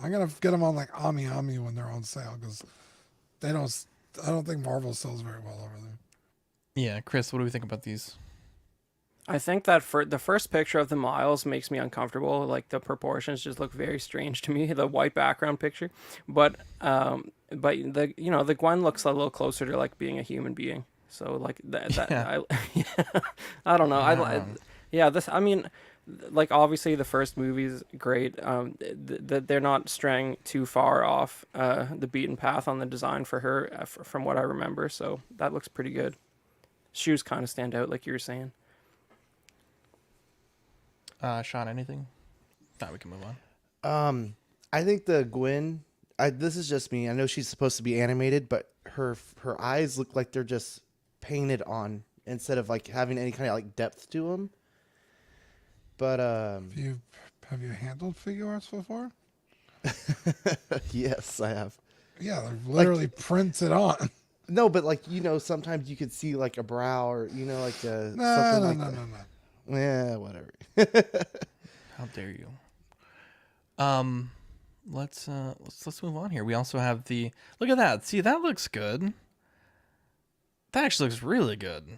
I'm gonna get them on like Ami when they're on sale because I don't think Marvel sells very well over there. Yeah, Chris, what do we think about these? I think that for the first picture of the Miles makes me uncomfortable. Like the proportions just look very strange to me. The white background picture, but the Gwen looks a little closer to like being a human being. So like I don't know. I mean, like obviously the first movie's great. They're not straying too far off the beaten path on the design for her, from what I remember. So that looks pretty good. Shoes kind of stand out, like you were saying. Sean, anything? Thought we can move on. I think the Gwen. This is just me. I know she's supposed to be animated, but her eyes look like they're just painted on instead of like having any kind of like depth to them. But Have you handled Figuarts before? yes, I have. Yeah, they're literally printed on. No, but like sometimes you could see like a brow or like something like that. No. Yeah, whatever. How dare you? Let's move on here. We also have look at that. See, that looks good. That actually looks really good.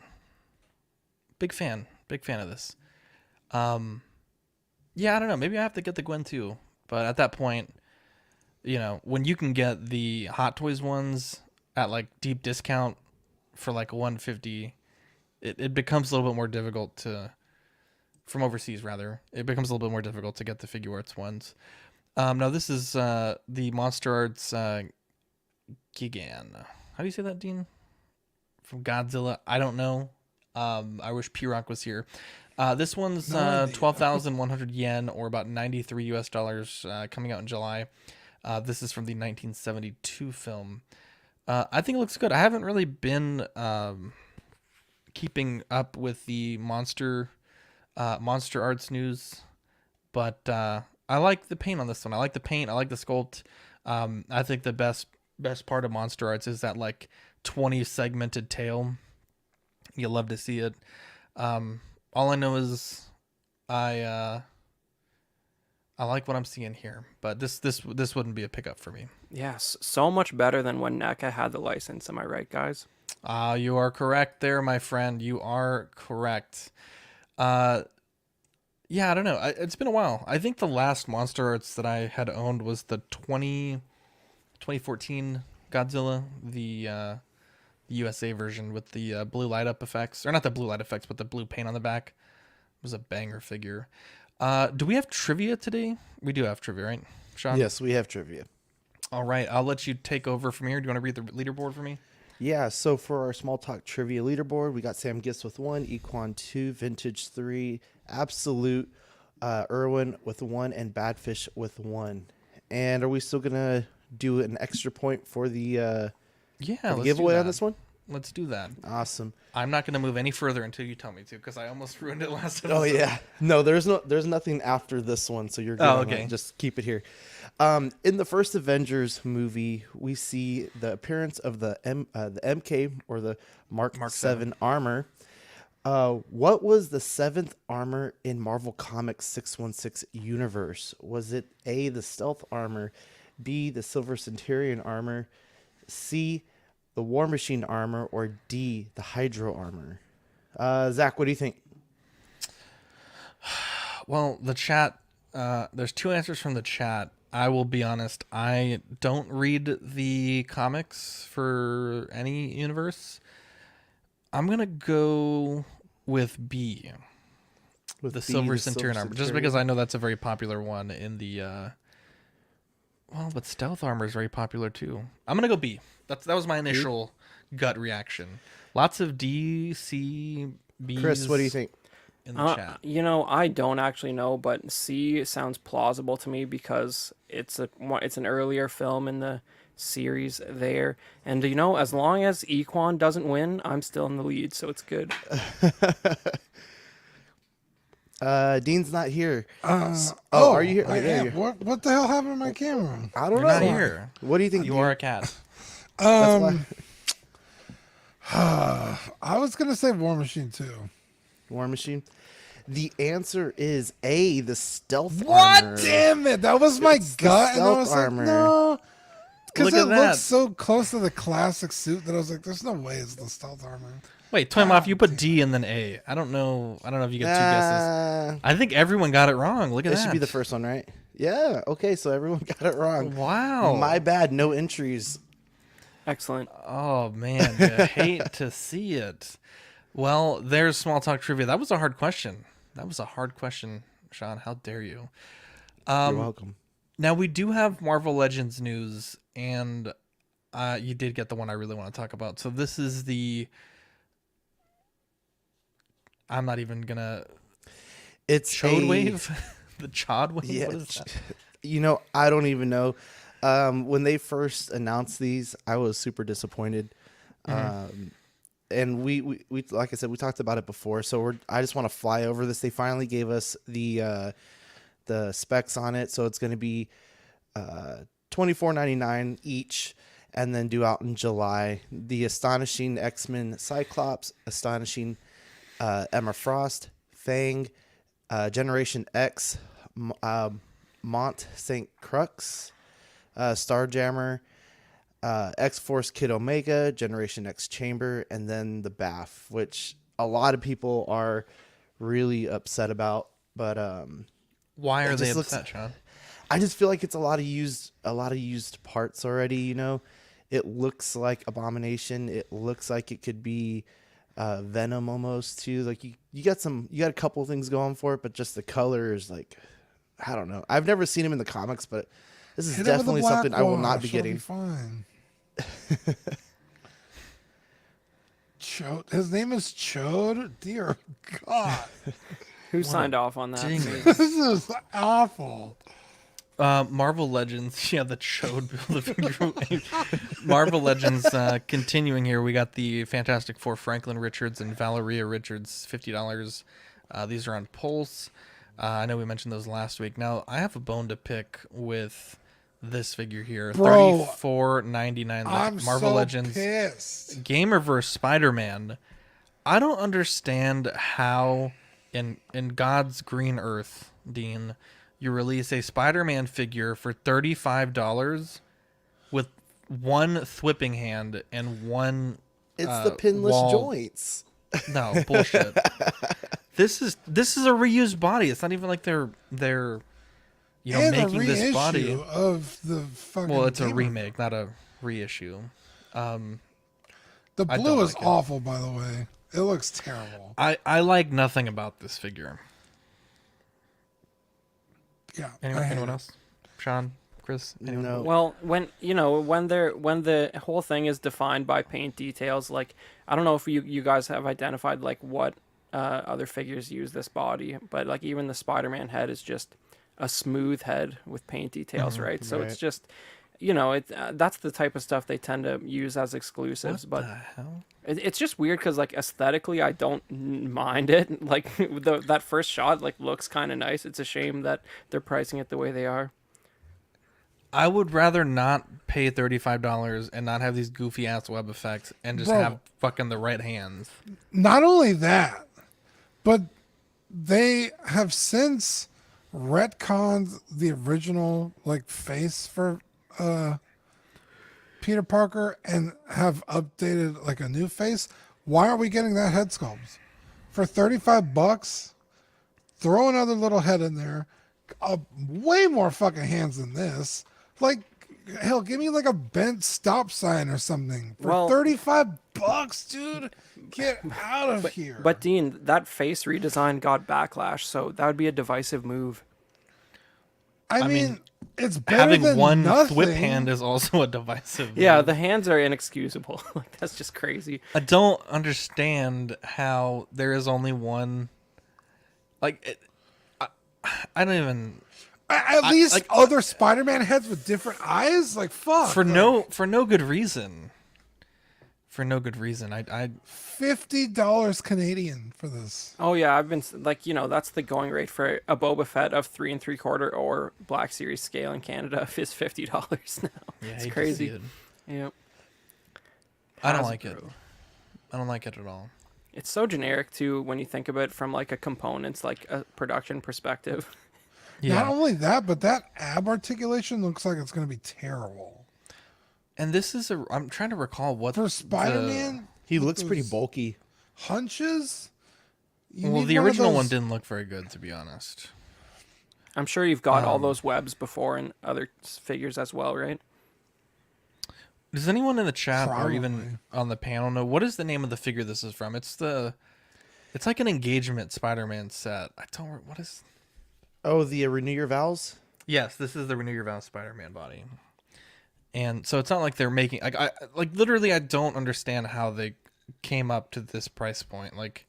Big fan of this. Yeah, I don't know. Maybe I have to get the Gwen too. But at that point, when you can get the Hot Toys ones at like deep discount for like $150, it becomes a little bit more difficult from overseas rather. It becomes a little bit more difficult to get the Figuarts ones. Now this is the Monster Arts Gigan. How do you say that, Dean? From Godzilla. I don't know. I wish P-Rock was here. This one's 12,100 yen, or about $93 US, coming out in July. This is from the 1972 film. I think it looks good. I haven't really been keeping up with the Monster Arts news, but I like the paint on this one. I like the paint. I like the sculpt. I think the best part of Monster Arts is that like 20 segmented tail. You love to see it. All I know is I like what I'm seeing here, but this wouldn't be a pickup for me. Yes, so much better than when NECA had the license. Am I right, guys? You are correct there, my friend. You are correct. Yeah, I don't know. It's been a while. I think the last Monster Arts that I had owned was the 2014 Godzilla, the USA version with the blue light up effects, or not the blue light effects, but the blue paint on the back. It was a banger figure. Do we have trivia today? We do have trivia, right, Sean? Yes, we have trivia. All right, I'll let you take over from here. Do you want to read the leaderboard for me? Yeah, so for our Small Talk trivia leaderboard, we got Sam Gist with 1, Equan 2, Vintage 3, Absolute, Irwin with 1, and Badfish with 1. And are we still going to do an extra point for the giveaway on this one? Let's do that. Awesome. I'm not going to move any further until you tell me to, because I almost ruined it last episode. Oh yeah. No, there's nothing after this one, so you're good. Oh, on okay. that. Just keep it here. In the first Avengers movie, we see the appearance of the MK or the Mark 7 armor. What was the 7th armor in Marvel Comics 616 universe? Was it A, the stealth armor, B, the Silver Centurion armor, C, the War Machine armor, or D, the Hydro armor? Zach, what do you think? Well, the chat, there's two answers from the chat. I will be honest, I don't read the comics for any universe. I'm going to go with B, with the Silver Centurion armor, just because I know that's a very popular one in the, well, but stealth armor is very popular too. I'm going to go B. That was my initial gut reaction. Lots of D, C, B's. Chris, what do you think? In the chat. You know, I don't actually know, but C sounds plausible to me because it's an earlier film in the series there, and you know, as long as Equan doesn't win, I'm still in the lead, so it's good. Dean's not here. Are you here? I there am. What the hell happened to my camera? I don't You're know. not here. What do you think? You Dean? are a cat. That's I was gonna say War Machine too. War Machine. The answer is A, the stealth What? armor. Damn it! That was my It's the gut, and I stealth was armor. like, no, because Look it at that. looks so close to the classic suit that I was like, there's no way it's the stealth armor. Wait, time off. You put D and then A. I don't know if you get two guesses. I think everyone got it wrong. Look at It that. should be the first one, right? Yeah. Okay, so everyone got it wrong. Wow. My bad. No entries. Excellent. Oh man, you hate to see it. Well, there's small talk trivia. That was a hard question. Sean. How dare you? You're welcome. Now we do have Marvel Legends news, and you did get the one I really want to talk about. So this is the. I'm not even gonna. It's Chode wave, the Chod wave. Yeah, What is that? You know, I don't even know. When they first announced these, I was super disappointed. And we like I said, we talked about it before. So I just want to fly over this. They finally gave us the specs on it. So it's going to be $24.99 each, and then due out in July. The Astonishing X-Men Cyclops, Astonishing Emma Frost, Fang, Generation X, Mont St. Crux, Starjammer, X-Force Kid Omega, Generation X Chamber, and then the BAF, which a lot of people are really upset about. But Why are they upset, Sean? I just feel like it's a lot of used parts already. You know, it looks like Abomination. It looks like it could be Venom almost too. Like you got a couple things going for it, but just the color is like, I don't know. I've never seen him in the comics, but this is definitely something I will not be getting. Be fine. Chode. His name is Chode. Dear God, Who signed off on that? Dang please? this is awful. Marvel Legends, yeah, the Chode build. Marvel Legends, continuing here, we got the Fantastic Four Franklin Richards and Valeria Richards, $50. These are on Pulse. I know we mentioned those last week. Now, I have a bone to pick with this figure here, Bro, $34.99. I'm Marvel so Legends pissed. Gamerverse Spider-Man. I don't understand how in God's green earth, Dean, you release a Spider-Man figure for $35 with one thwipping hand and one It's the pinless wall. joints. No, bullshit. This is a reused body. It's not even like they're And making a this body. reissue of the fucking. Well, it's a Gamer. remake, not a reissue. The I blue don't is like it. awful, by the way. It looks terrible. I like nothing about this figure. Yeah. Anyone else? Sean, Chris, anyone? No. Well, when the whole thing is defined by paint details, like I don't know if you guys have identified like what other figures use this body, but like even the Spider-Man head is just a smooth head with paint details, right? So right. it's just you know, that's the type of stuff they tend to use as exclusives. What But the hell? it's just weird because like aesthetically, I don't mind it. Like that first shot like looks kind of nice. It's a shame that they're pricing it the way they are. I would rather not pay $35 and not have these goofy ass web effects and just Bro. have fucking the right hands. Not only that, but they have since retconned the original like face for Peter Parker and have updated like a new face. Why are we getting that head sculpt for $35? Throw another little head in there. Way more fucking hands than this. Like, hell, give me like a bent stop sign or something for Well- $35, dude. Get out of here. But Dean, that face redesign got backlash, so that would be a divisive move. I mean, mean, it's better Having than one nothing. whip hand is also a divisive. Yeah, move. the hands are inexcusable. Like that's just crazy. I don't understand how there is only one. Like, I don't even At least like- other Spider-Man heads with different eyes. Like fuck. for like, no good reason. For no good reason, I $50 Canadian for this. Oh yeah, I've been like, you know, that's the going rate for a Boba Fett of 3 3/4 or Black Series scale in Canada is $50 now. yeah, It's hate to crazy. see it. Yep. I don't like it. Hasbro. I don't like it at all. It's so generic too when you think of it from like a components, like a production perspective. Yeah, Not only that, but that ab articulation looks like it's going to be terrible. and this is a. I'm trying to recall what For Spider-Man, He with looks pretty those bulky. hunches. You Well, need the one of original one those- didn't look very good, to be honest. I'm sure you've got all those webs before in other figures as well, right? Does anyone in the chat or Probably. even on the panel know what is the name of the figure this is from? It's like an engagement Spider-Man set. I don't. What is? Oh, the Renew Your Vows? Yes, this is the Renew Your Vows Spider-Man body. And so it's not like they're making I literally I don't understand how they came up to this price point. Like,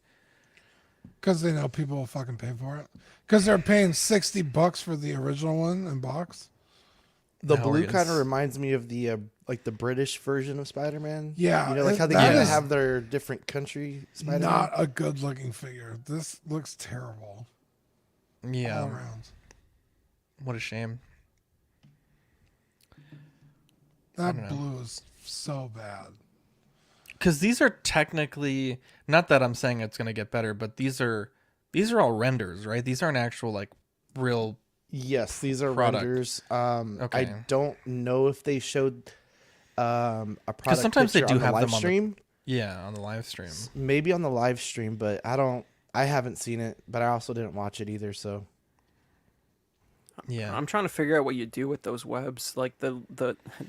Because they know people will fucking pay for it. Because they're paying $60 for the original one in box. The No, blue it's- kind of reminds me of the like the British version of Spider-Man. Yeah, You know, like how they that kind of is have their different country Spider-Man. Not a good looking figure. This looks terrible yeah, all around. what a shame. That don't know. blue is so bad. Because these are technically not that I'm saying it's gonna get better, but these are all renders, right? These aren't actual like real. Yes, these are Product. renders. Okay. I don't know if they showed a product sometimes they picture do on the have live them on the- stream. Yeah, on the live stream. Maybe on the live stream, but I haven't seen it, but I also didn't watch it either. So Yeah. I'm trying to figure out what you do with those webs, like the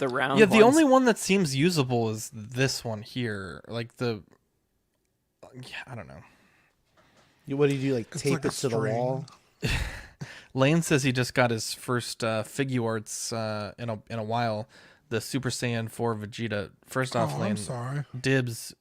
round. Yeah, the ones. only one that seems usable is this one here. Like I don't know. what do you do? Like It's tape like a it to the string. wall? Lane says he just got his first Figuarts in a while. The Super Saiyan 4 Vegeta. First off, Oh, Lane, I'm sorry. dibs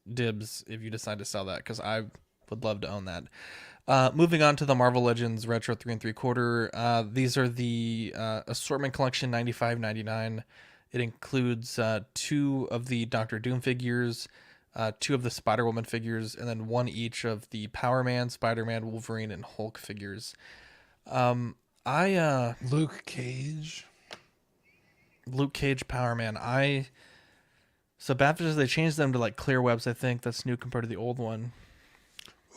if you decide to sell that, because I would love to own that. Moving on to the Marvel Legends Retro 3 3/4. These are the assortment collection 95.99. It includes 2 of the Doctor Doom figures, 2 of the Spider-Woman figures, and then 1 each of the Power Man, Spider-Man, Wolverine, and Hulk figures. Luke Cage. Luke Cage, Power Man. So after they changed them to like clear webs, I think that's new compared to the old one.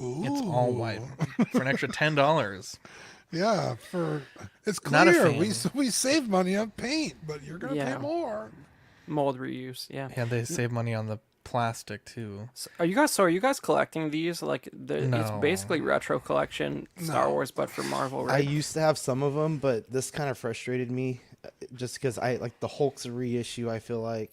Ooh. It's all white for an extra $10. Yeah, it's Not a clear. fan. We save money on paint, but you're gonna Yeah. pay more. mold reuse. Yeah. And they save money on the plastic too. So are you guys collecting these? Like it's No. basically retro collection Star No. Wars, but for Marvel, I right? used to have some of them, but this kind of frustrated me, just because I like the Hulk's reissue. I feel like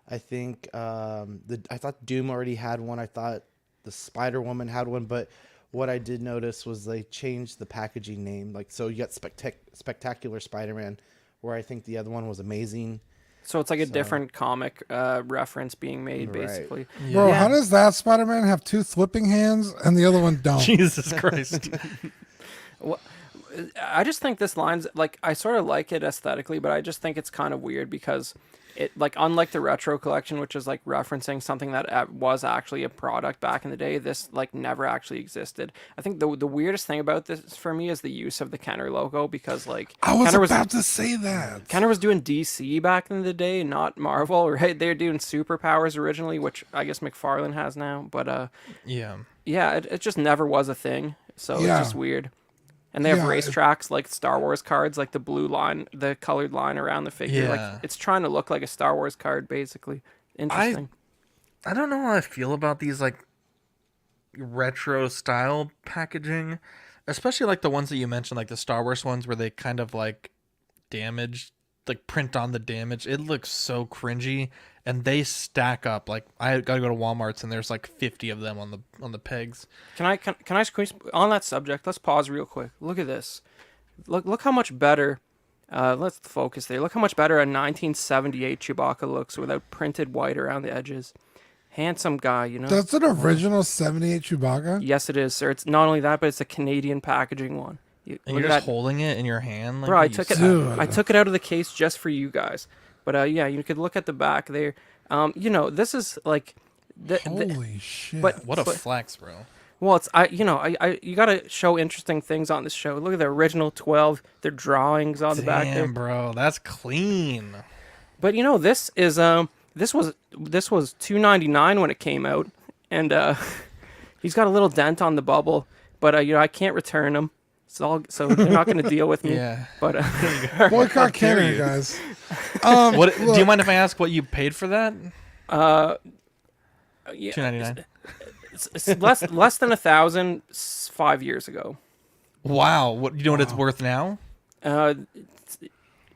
I think I thought Doom already had one. I thought the Spider-Woman had one, but what I did notice was they changed the packaging name. Like, so you got Spectacular Spider-Man, where I think the other one was Amazing. So it's like a different comic reference being made, Right. basically. Bro, Yeah. how does that Spider-Man have 2 flipping hands and the other one don't? Jesus Christ. I just think this line's like I sort of like it aesthetically, but I just think it's kind of weird because it like unlike the retro collection, which is like referencing something that was actually a product back in the day, this like never actually existed. I think the weirdest thing about this for me is the use of the Kenner logo because like I was Kenner about to say that. Kenner was doing DC back in the day, not Marvel, right? They were doing superpowers originally, which I guess McFarlane has now, but Yeah. yeah, it just never was a thing, so Yeah. it's just weird. And they have Yeah, racetracks like Star Wars cards, like the blue line, the colored line around the figure. Yeah. Like it's trying to look like a Star Wars card, basically. Interesting. I don't know how I feel about these like retro style packaging, especially like the ones that you mentioned, like the Star Wars ones where they kind of like damage, like print on the damage. It looks so cringy, and they stack up. Like I gotta go to Walmart's and there's like 50 of them on the pegs. Can I squeeze on that subject? Let's pause real quick. Look at this. Look how much better. Let's focus there. Look how much better a 1978 Chewbacca looks without printed white around the edges. Handsome guy, you know. That's an original 78 Chewbacca? Yes, it is, sir. It's not only that, but it's a Canadian packaging one. And Look you're at just that. holding it in your hand, like Bro, I you took it. Dude. I took it out of the case just for you guys. But yeah, you could look at the back there. You know, this is like, Holy shit. What a flex, bro. well, it's you gotta show interesting things on this show. Look at the original 12. Their drawings on the back there. Damn, bro, that's clean. But you know, this is this was $2.99 when it came out, and he's got a little dent on the bubble. But you know, I can't return them. So they're not going to deal with me. Yeah. But boycott dare Kenner, you. guys. What do you mind if I ask what you paid for that? yeah, $2.99. it's less than 1,000 5 years ago. Wow. What, you know what it's worth now? It's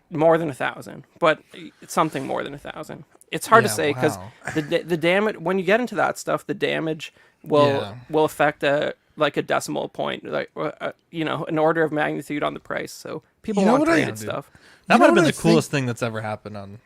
more than 1,000, but it's something more than 1,000. It's hard to Yeah, say because wow. the damage when you get into that stuff, the damage will affect a decimal point, like you know, an order of magnitude on the price. So people You know want what I- traded Dude. stuff. That You might know have been what the I coolest thing that's ever happened on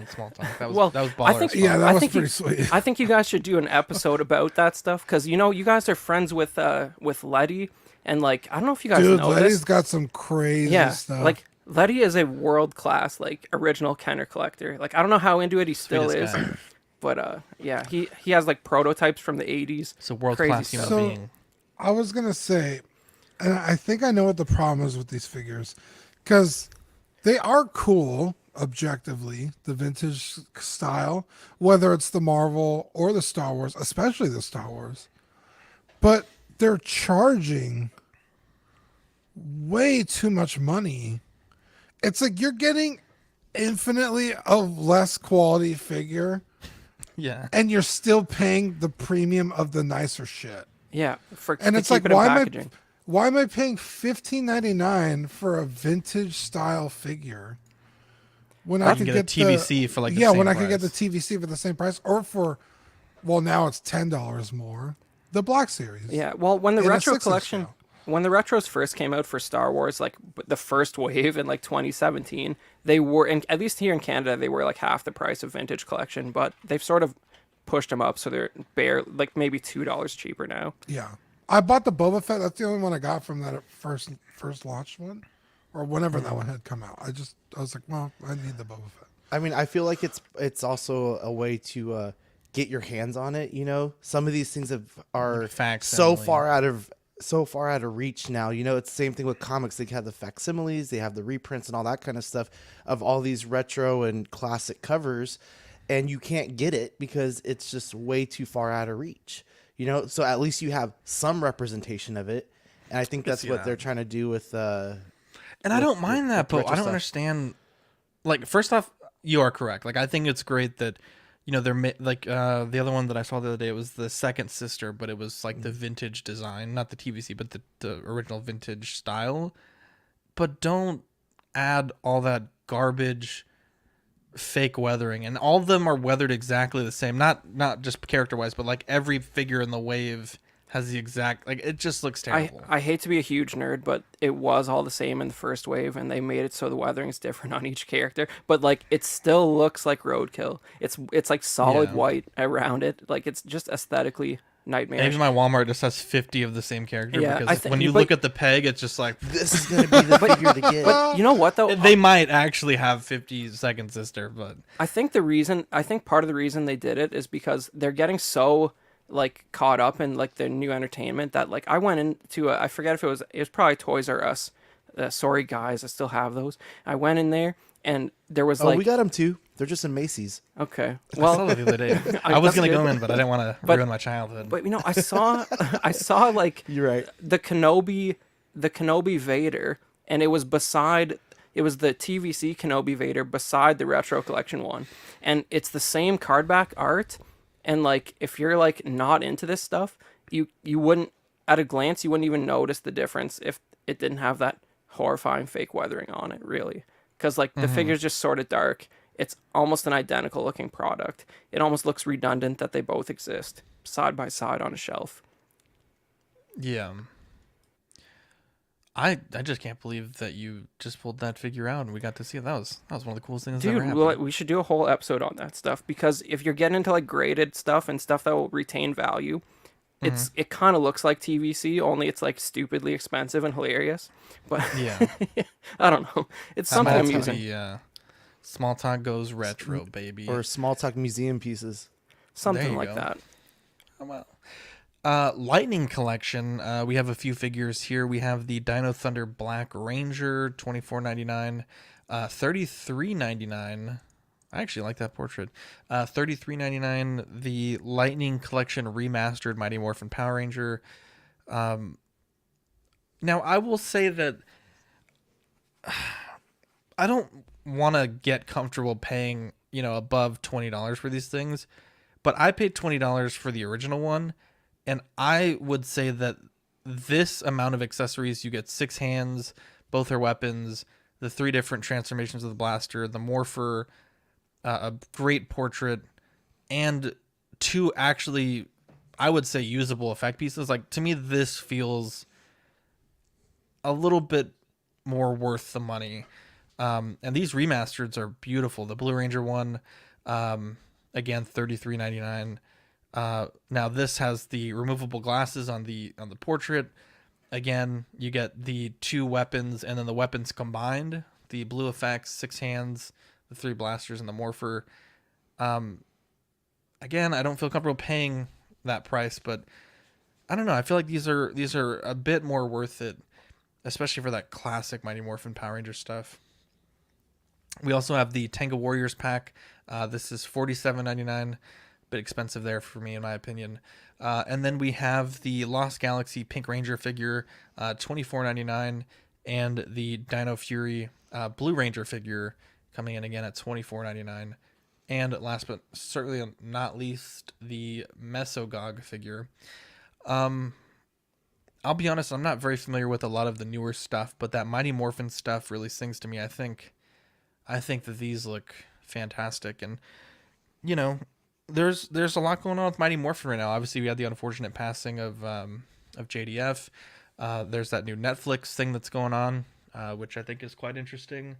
Small Talk. That was baller. I think as fuck. Yeah, that I was think pretty you, sweet. I think you guys should do an episode about that stuff because you know you guys are friends with Letty, and like I don't know if you guys Dude, know Letty's this. got some crazy Yeah, stuff. like Letty is a world class like original Kenner collector. Like I don't know how into it he still is, Sweetest guy. but yeah, he has like prototypes from the 80s. It's a world Crazy class human stuff. So- being. I was gonna say, and I think I know what the problem is with these figures, because they are cool objectively, the vintage style, whether it's the Marvel or the Star Wars, especially the Star Wars, but they're charging way too much money. It's like you're getting infinitely of less quality figure, Yeah. and you're still paying the premium of the nicer shit. Yeah, And to it's keep like, it in packaging. why am I paying $15.99 for a vintage style figure when I You could can get a the TVC for, like, the yeah, same when I could get the price. TVC for the same price, or for, well, now it's $10 more, the Black Series. Yeah, well, when the In a retro 6-inch collection, scale. when the retros first came out for Star Wars, like the first wave in like 2017, they were, and at least here in Canada, they were like half the price of vintage collection. But they've sort of pushed them up, so they're like maybe $2 cheaper now. Yeah. I bought the Boba Fett. That's the only one I got from that first launch one, or whenever that one had come out. I was like, well, I need the Boba Fett. I mean, I feel like it's also a way to get your hands on it. You know, some of these things are Like facsimiles. so far out of reach now. You know, it's the same thing with comics. They have the facsimiles, they have the reprints, and all that kind of stuff of all these retro and classic covers, and you can't get it because it's just way too far out of reach. You know, so at least you have some representation of it, and I think that's see what that. they're trying to do with. And I don't mind that, but retro I don't stuff. understand. Like, first off, you are correct. Like, I think it's great that, you know, they're like the other one that I saw the other day. It was the Second Sister, but it was like the vintage design, not the TVC, but the original vintage style. But don't add all that garbage, fake weathering, and all of them are weathered exactly the same. Not just character wise, but like every figure in the wave has the exact, like, it just looks terrible. I hate to be a huge nerd, but it was all the same in the first wave, and they made it so the weathering is different on each character. But like, it still looks like roadkill. It's like solid Yeah. white around it. Like it's just aesthetically nightmare. Maybe my Walmart just has 50 of the same character Yeah, because when you but- look at the peg, it's just like This is gonna be the figure to get. But you know what though? they might actually have 50 second sister, but I think part of the reason they did it is because they're getting so like caught up in like their new entertainment that like I went into I forget if it was probably Toys R Us. Sorry guys, I still have those. I went in there and there was Oh, like we got them too. They're just in Macy's. okay. I saw Well, that the other day. I was that's gonna good. go in, but I didn't want to ruin my childhood. but you know, I saw like You're right. the Kenobi Vader, and it was the TVC Kenobi Vader beside the Retro Collection one, and it's the same cardback art, and like if you're like not into this stuff, you wouldn't at a glance you wouldn't even notice the difference if it didn't have that horrifying fake weathering on it, really, because like the figure's just sort of dark. It's almost an identical looking product. It almost looks redundant that they both exist side by side on a shelf. Yeah. I just can't believe that you just pulled that figure out and we got to see it. That was one of the coolest things that ever Dude, happened. we should do a whole episode on that stuff because if you're getting into like graded stuff and stuff that will retain value, it kind of looks like TVC, only it's like stupidly expensive and hilarious. But Yeah. I don't know. It's something That's how amusing. the Small Talk goes retro, baby. Or small talk museum pieces. Something you like go. that. Oh, well. Lightning collection. We have a few figures here. We have the Dino Thunder Black Ranger, $24.99, $33.99. I actually like that portrait. $33.99. The Lightning Collection remastered Mighty Morphin Power Ranger. Now I will say that I don't want to get comfortable paying, above $20 for these things, but I paid $20 for the original one. And I would say that this amount of accessories, you get 6 hands, both are weapons, the 3 different transformations of the blaster, the morpher, a great portrait, and 2 actually, I would say, usable effect pieces. Like, to me, this feels a little bit more worth the money. And these remasters are beautiful. The Blue Ranger one, again, $33.99. Now this has the removable glasses on the portrait. Again, you get the 2 weapons and then the weapons combined, the blue effects, 6 hands, the 3 blasters, and the morpher. Again, I don't feel comfortable paying that price, but I don't know. I feel like these are a bit more worth it, especially for that classic Mighty Morphin Power Ranger stuff. We also have the Tango Warriors pack. This is $47.99. Bit expensive there for me, in my opinion. And then we have the Lost Galaxy Pink Ranger figure, $24.99, and the Dino Fury Blue Ranger figure coming in again at $24.99. And last but certainly not least, the Mezco figure. I'll be honest, I'm not very familiar with a lot of the newer stuff, but that Mighty Morphin stuff really sings to me. I think that these look fantastic, and there's a lot going on with Mighty Morphin right now. Obviously, we had the unfortunate passing of JDF. There's that new Netflix thing that's going on, which I think is quite interesting.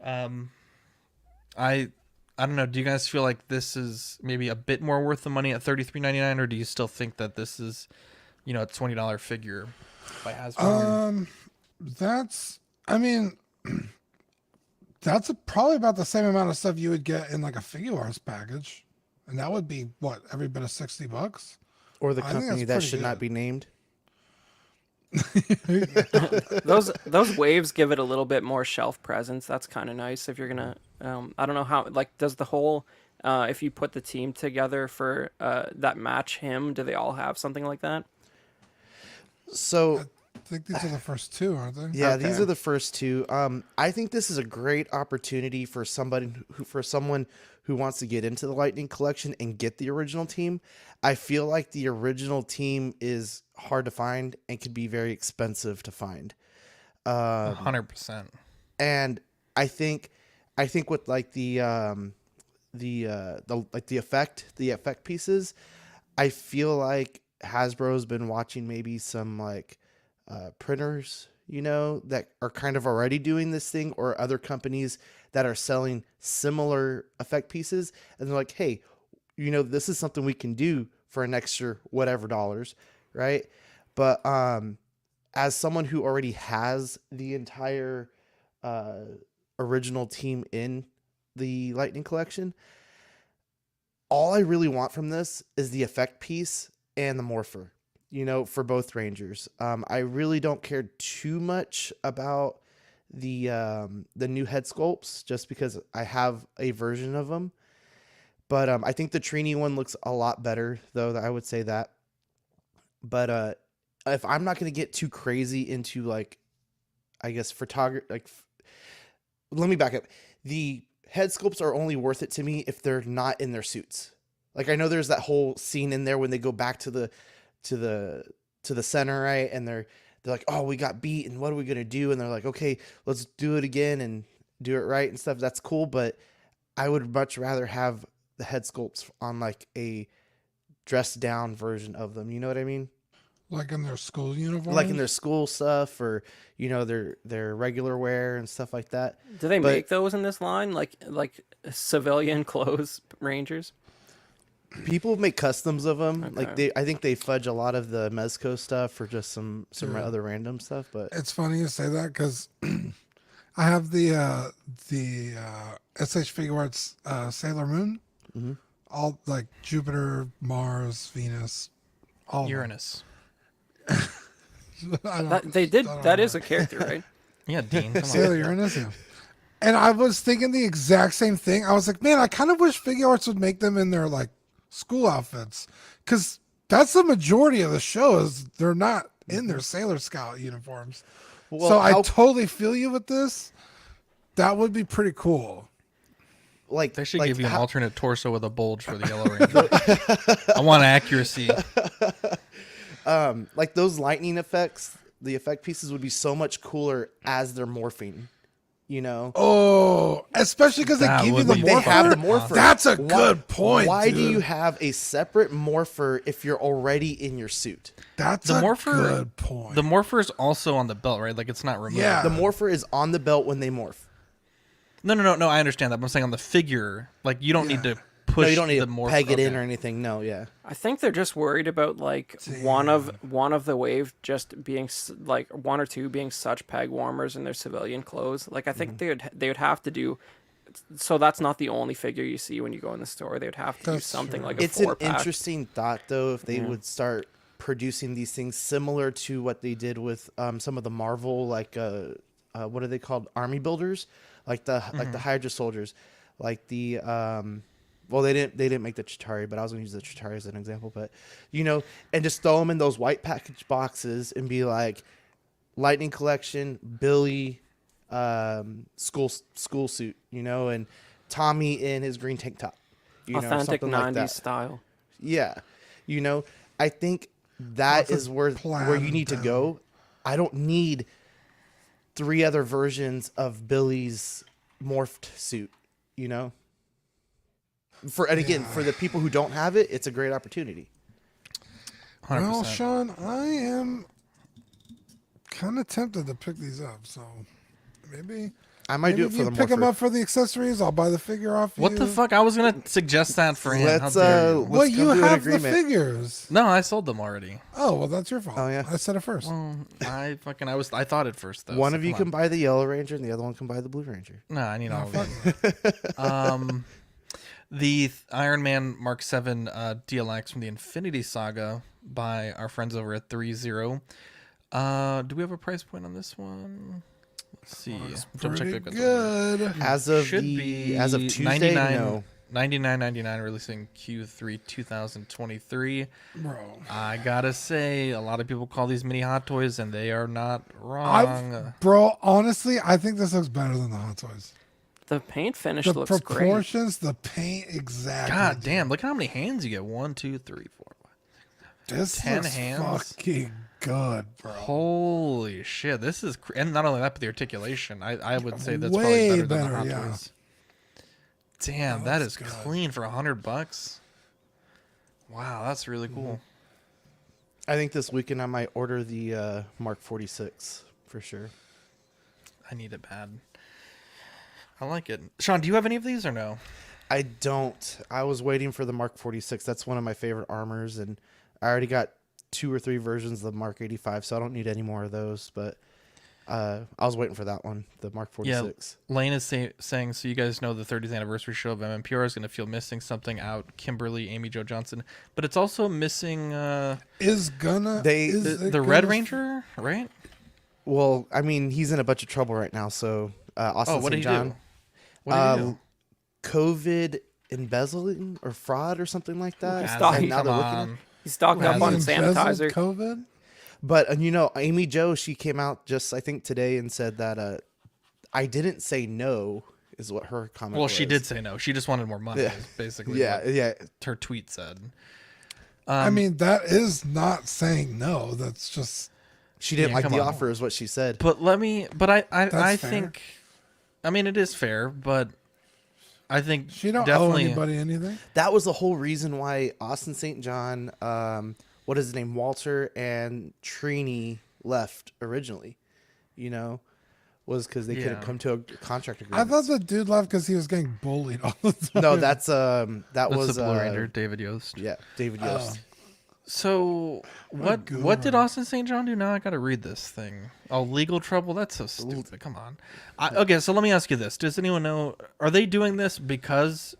I don't know. Do you guys feel like this is maybe a bit more worth the money at $33.99, or do you still think that this is, a $20 figure by Hasbro? That's probably about the same amount of stuff you would get in like a Figuarts package. And that would be what, every bit of $60? Or the I think company that's that should pretty not be named. Those waves give it a little bit more shelf presence. That's kind of nice if you're gonna. I don't know how. Like, does the whole if you put the team together for that match him, do they all have something like that? So I think these are the first 2, aren't they? yeah, Okay. these are the first 2. I think this is a great opportunity for someone who wants to get into the Lightning collection and get the original team. I feel like the original team is hard to find and can be very expensive to find. 100%. And I think with like the effect pieces, I feel like Hasbro's been watching maybe some like printers, that are kind of already doing this thing, or other companies that are selling similar effect pieces, and they're like, hey, this is something we can do for an extra whatever dollars, right? But as someone who already has the entire original team in the Lightning Collection, all I really want from this is the effect piece and the morpher, for both Rangers. I really don't care too much about the new head sculpts, just because I have a version of them. But I think the Trini one looks a lot better, though. I would say that. But if I'm not going to get too crazy into, like, I guess photography, let me back up. The head sculpts are only worth it to me if they're not in their suits. Like, I know there's that whole scene in there when they go back to the center, right? And they're like, oh, we got beat, and what are we gonna do? And they're like, okay, let's do it again and do it right and stuff. That's cool, but I would much rather have the head sculpts on like a dressed down version of them. You know what I mean? Like in their school uniform? Like in their school stuff, or their regular wear and stuff like that. Do they make those in this line, like civilian clothes Rangers? People make customs of them. Okay. Like I think they fudge a lot of the Mezco stuff for just some other random stuff. But it's funny you say that because I have the SH Figuarts Sailor Moon, all like Jupiter, Mars, Venus, all Uranus. That is a character, right? Yeah, Dean. Come Sailor on. Uranus. Yeah. And I was thinking the exact same thing. I was like, man, I kind of wish Figuarts would make them in their like school outfits, because that's the majority of the show is they're not in their Sailor Scout uniforms. Well, so I totally feel you with this. That would be pretty cool. Like They should give you an alternate torso with a bulge for the Yellow Ranger. I want accuracy. Like those lightning effects, the effect pieces would be so much cooler as they're morphing. Oh, especially because they That give you would the be morpher. They have the morpher. That's a good point. Why do dude. you have a separate morpher if you're already in your suit? That's The a morpher. good point. The morpher is also on the belt, right? Like it's not removed. Yeah. The morpher is on the belt when they morph. No. I understand that. But I'm saying on the figure, like you don't need to push. No, you don't need the to morph. peg it in okay. or anything. No, yeah. I think they're just worried about like one of the wave just being like one or two being such peg warmers in their civilian clothes. Like I think they would have to do. So that's not the only figure you see when you go in the store. They would have to do That's something true. like a It's an 4-pack. interesting thought, though, if they would start producing these things similar to what they did with some of the Marvel, like what are they called? Army builders, like the Hydra soldiers, like the well, they didn't make the Chitauri, but I was going to use the Chitauri as an example. But and just throw them in those white package boxes and be like, Lightning Collection, Billy, school suit, and Tommy in his green tank top, Authentic something 90s like that. style. Yeah, I think that is where you need to go. I don't need 3 other versions of Billy's morphed suit, For the people who don't have it, it's a great opportunity. 100%. Well, Sean, I am kind of tempted to pick these up, so maybe I might do it if for you the pick them morpher. up for the accessories. I'll buy the figure off you. What the fuck? I was gonna suggest that for him. Let's, How dare you? Well, Let's you come to an have the agreement. figures. No, I sold them already. Oh, well, that's your fault. Oh, yeah. I said it first. Well, I thought it first though. One so of you come can on. buy the Yellow Ranger, and the other one can buy the Blue Ranger. No, I need all of them. The Iron Man Mark 7 DLX from the Infinity Saga by our friends over at 3-0. Do we have a price point on this one? Let's see. Double check Pretty the good. As of Should be as of Tuesday, 99, no. $99.99, releasing Q3 2023. Bro. I gotta say, a lot of people call these mini Hot Toys, and they are not wrong. Bro, honestly, I think this looks better than the Hot Toys. The paint finish The looks great. proportions, the paint, exactly. God damn! Look at how many hands you get. 1, 2, 3, 4, 5. This 10 looks hands. fucking good, bro. Holy shit! This is and not only that, but the articulation. I would say that's Way probably better than the better, Hot yeah. Toys. Damn, that is looks good. clean for $100. Wow, that's really cool. I think this weekend I might order the Mark 46 for sure. I need it bad. I like it. Sean, do you have any of these or no? I don't. I was waiting for the Mark 46. That's one of my favorite armors, and I already got 2 or 3 versions of the Mark 85, so I don't need any more of those. But I was waiting for that one, the Mark 46. Yeah, Lane is saying, so you guys know the 30th anniversary show of MMPR is going to feel missing something out. Kimberly, Amy Jo Johnson, but it's also missing the Red Ranger, right? Well, I mean, he's in a bunch of trouble right now. So Austin what did St. he John, do? What did he do? COVID embezzling or fraud or something like that. He's He's stocking up on sanitizer. COVID. But Amy Jo, she came out just I think today and said that I didn't say no is what her comment was. Well, she did say no. She just wanted more money. Is basically. Yeah. Her tweet said. I mean, that is not saying no. That's just she didn't like the offer, is what she said. But I fair. think, I mean, it is fair, but I think she don't definitely owe anybody anything. That was the whole reason why Austin St. John, what is his name, Walter and Trini left originally. Was because they couldn't come to a contract agreement. I thought the dude left because he was getting bullied all the time. No, that's that's was the Blue Ranger, David Yost. Yeah, David Yost. So what did Austin St. John do? Now I got to read this thing. Oh, legal trouble? That's so stupid. Come on. Okay, so let me ask you this. Does anyone know, are they doing this because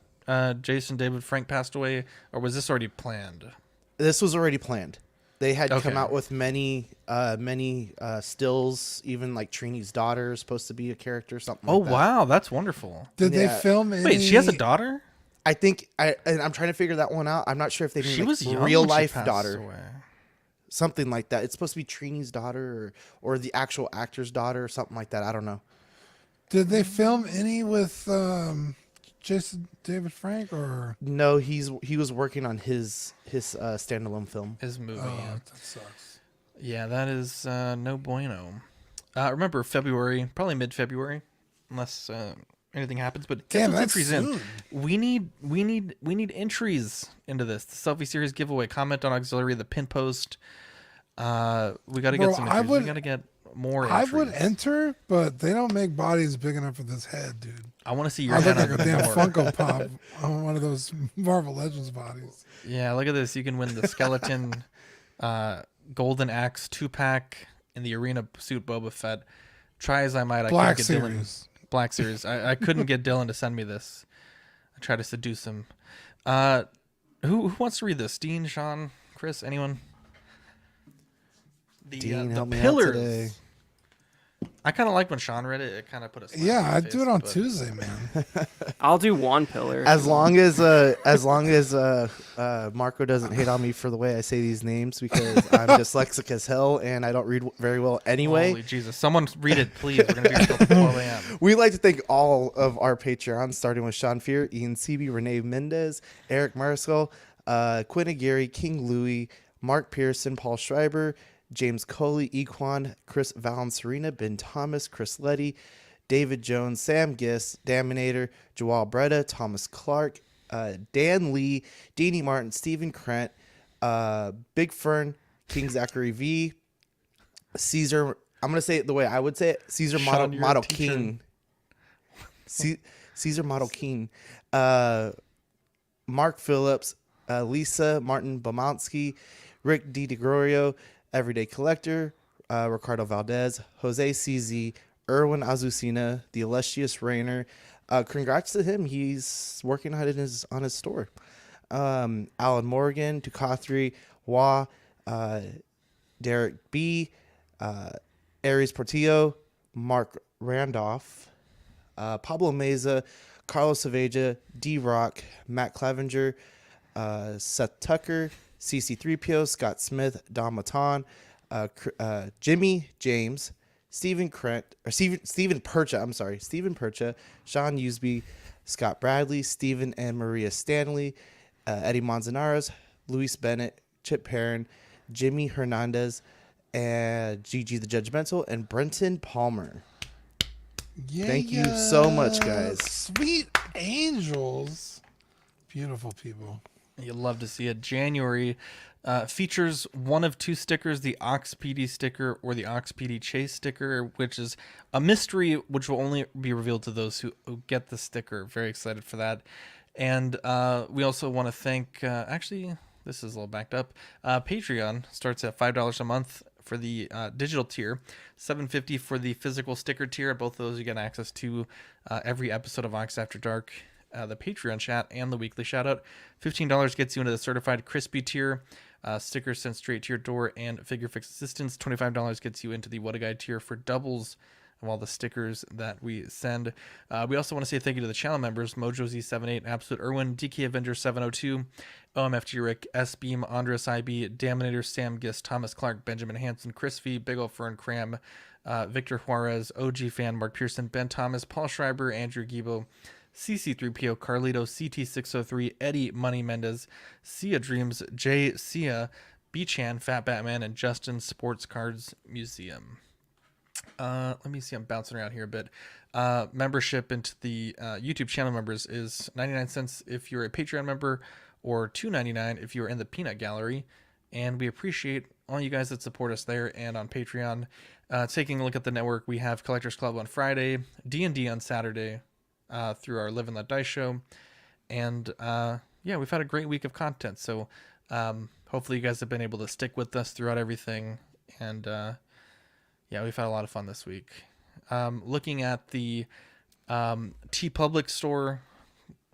Jason David Frank passed away, or was this already planned? This was already planned. They had come out with many stills, even like Trini's daughter is supposed to be a character, something like that. Oh, wow. That's wonderful. Did they film any... Wait, she has a daughter? I think I'm trying to figure that one out. I'm not sure if they mean she was young real when she life passed daughter, away. Something like that. It's supposed to be Trini's daughter or the actual actor's daughter or something like that. I don't know. Did they film any with Jason David Frank or no? He was working on his standalone film, his movie. Oh, that sucks. Yeah, that is no bueno. Remember February, probably mid-February, unless anything happens. But get those entries in. We need entries into this. The selfie series giveaway. Comment on auxiliary. The pin post. We got to get some entries. We got to get more entries. I would enter, but they don't make bodies big enough for this head, dude. I want to see your I head look on like a damn the board. Funko Pop on one of those Marvel Legends bodies. Yeah, look at this. You can win the skeleton Golden Axe 2-pack in the arena suit Boba Fett. Try as I might, I Black couldn't get Series. Dylan. Black Series. I couldn't get Dylan to send me this. I tried to seduce him. Who wants to read this? Dean, Sean, Chris, anyone? Dean, the help me out pillars. today. I kind of like when Sean read it. It kind of put a smile Yeah, on my I face, do it on but- Tuesday, man. I'll do one pillar. As long as Marco doesn't hate on me for the way I say these names, because I'm dyslexic as hell and I don't read very well anyway. Holy Jesus. Someone read it, please. We're going to be here till 12 a.m. We'd like to thank all of our Patreons, starting with Sean Fear, Ian Seeby, Renee Mendez, Eric Mariscal, Quinn Aguirre, King Louie, Mark Pearson, Paul Schreiber, James Coley, Equan, Chris Valencerina, Ben Thomas, Chris Letty, David Jones, Sam Giss, Daminator, Joel Breda, Thomas Clark, Dan Lee, Deanie Martin, Stephen Krent, Big Fern, King Zachary V, Caesar. I'm gonna say it the way I would say it. Caesar Sean, you're a Model teacher. King. Caesar Model King. Mark Phillips, Lisa Martin Bomansky, Rick D. DeGrorio, Everyday Collector, Ricardo Valdez, Jose CZ, Erwin Azucena, the illustrious Rainer. Congrats to him. He's working on his store. Alan Morgan, Tukathri, Wah, Derek B, Aries Portillo, Mark Randolph, Pablo Meza, Carlos Saveja, D Rock, Matt Clevenger, Seth Tucker, CC3PO, Scott Smith, Don Matan, Jimmy James, Stephen Percha, Sean Usby, Scott Bradley, Stephen and Maria Stanley, Eddie Manzanares, Luis Bennett, Chip Perrin, Jimmy Hernandez, and Gigi the Judgmental, and Brenton Palmer. Yeah, Thank you so much, guys. Sweet angels. Beautiful people. You'll love to see it. January features one of two stickers, the Ox PD sticker or the Ox PD Chase sticker, which is a mystery which will only be revealed to those who get the sticker. Very excited for that. And we also want to thank, actually, this is a little backed up. Patreon starts at $5 a month for the digital tier, $7.50 for the physical sticker tier. Both of those you get access to every episode of Ox After Dark, the Patreon chat, and the weekly shout out. $15 gets you into the certified crispy tier. Stickers sent straight to your door and figure fix assistance. $25 gets you into the What a Guide tier for doubles of all the stickers that we send. We also want to say thank you to the channel members: Mojo Z78, Absolute Irwin, DK Avenger 702, OMFG Rick, S Beam, Andres IB, Daminator, Sam Gist, Thomas Clark, Benjamin Hansen, Chris V, Big Ol' Fern Cram, Victor Juarez, OG Fan, Mark Pearson, Ben Thomas, Paul Schreiber, Andrew Gibo, CC3PO, Carlito, CT603, Eddie Money Mendez, Sia Dreams, Jay Sia, B-Chan, Fat Batman, and Justin Sports Cards Museum. Let me see, I'm bouncing around here a bit. Membership into the YouTube channel members is 99 cents if you're a Patreon member, or $2.99 if you're in the Peanut Gallery. And we appreciate all you guys that support us there and on Patreon. Taking a look at the network, we have Collectors Club on Friday, D&D on Saturday, through our Live and Let Die show. And yeah, we've had a great week of content. So hopefully you guys have been able to stick with us throughout everything. And yeah, we've had a lot of fun this week. Looking at the TeePublic store,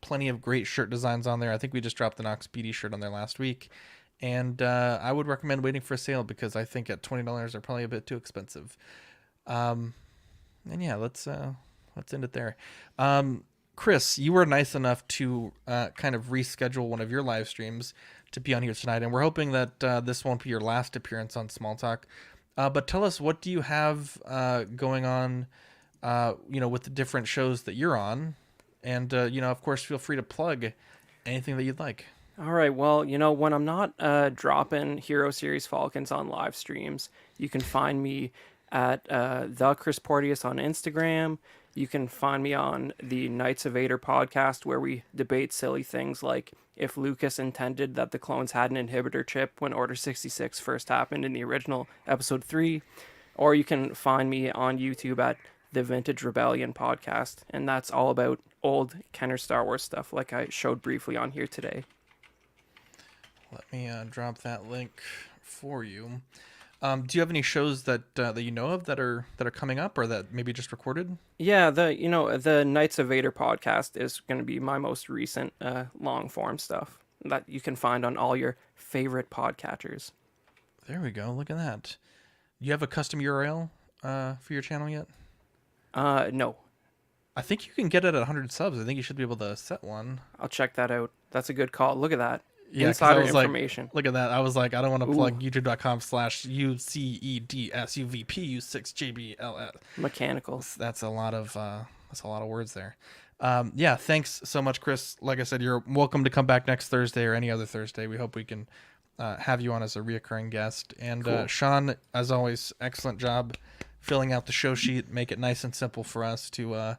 plenty of great shirt designs on there. I think we just dropped the Nox BD shirt on there last week. And I would recommend waiting for a sale, because I think at $20 they're probably a bit too expensive. And yeah, let's end it there. Chris, you were nice enough to kind of reschedule one of your live streams to be on here tonight, and we're hoping that this won't be your last appearance on Small Talk. But tell us, what do you have going on, with the different shows that you're on? And, of course, feel free to plug anything that you'd like. All right. Well, when I'm not dropping Hero Series Falcons on live streams, you can find me at the Chris Porteous on Instagram. You can find me on the Knights of Vader podcast, where we debate silly things like if Lucas intended that the clones had an inhibitor chip when Order 66 first happened in the original Episode 3. Or you can find me on YouTube at the Vintage Rebellion podcast, and that's all about old Kenner Star Wars stuff, like I showed briefly on here today. Let me drop that link for you. Do you have any shows that you know of that are coming up, or that maybe just recorded? Yeah, the Knights of Vader podcast is going to be my most recent long form stuff that you can find on all your favorite podcatchers. There we go. Look at that. You have a custom URL for your channel yet? No. I think you can get it at 100 subs. I think you should be able to set one. I'll check that out. That's a good call. Look at that. Yeah, Insider I was information. Like, look at that. I was like, I don't want to plug youtube.com/UCEDSUVPU6JBLS. Mechanical. That's a lot of words there. Yeah, thanks so much, Chris. Like I said, you're welcome to come back next Thursday or any other Thursday. We hope we can have you on as a reoccurring guest. And cool. Sean, as always, excellent job filling out the show sheet. Make it nice and simple for us to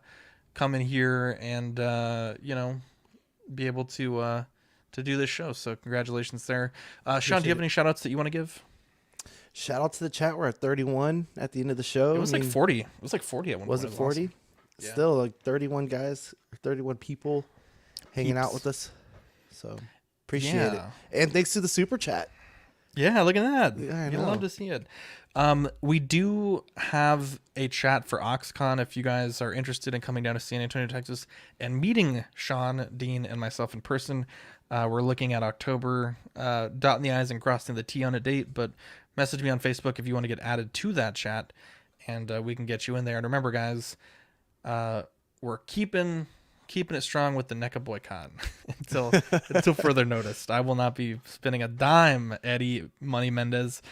come in here and be able to do this show. So congratulations there. Sean, do you have any shout outs that you want to give? Shout out to the chat. We're at 31 at the end of the show. It was like 40. It was like 40 at one point. Was it 40? Awesome. Yeah. Still like 31 guys, 31 people hanging out with us. So appreciate it. And thanks to the super chat. Yeah, look at that. Yeah, You'd love to see it. We do have a chat for OxCon if you guys are interested in coming down to San Antonio, Texas, and meeting Sean, Dean, and myself in person. We're looking at October, dotting the I's and crossing the T on a date, but message me on Facebook if you want to get added to that chat, and we can get you in there. And remember, guys, we're keeping it strong with the NECA boycott until further notice. I will not be spending a dime, Eddie Money Mendez.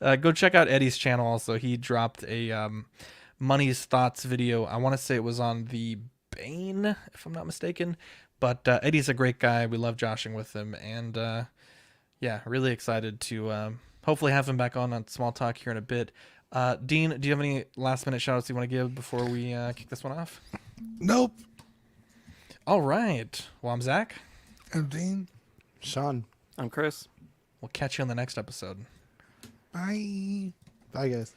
Go check out Eddie's channel also. He dropped a Money's Thoughts video. I want to say it was on the Bane, if I'm not mistaken. But Eddie's a great guy. We love joshing with him. And yeah, really excited to hopefully have him back on Small Talk here in a bit. Dean, do you have any last minute shout outs you want to give before we kick this one off? Nope. All right. Well, I'm Zach. I'm Dean. Sean. I'm Chris. We'll catch you on the next episode. Bye. Bye, guys.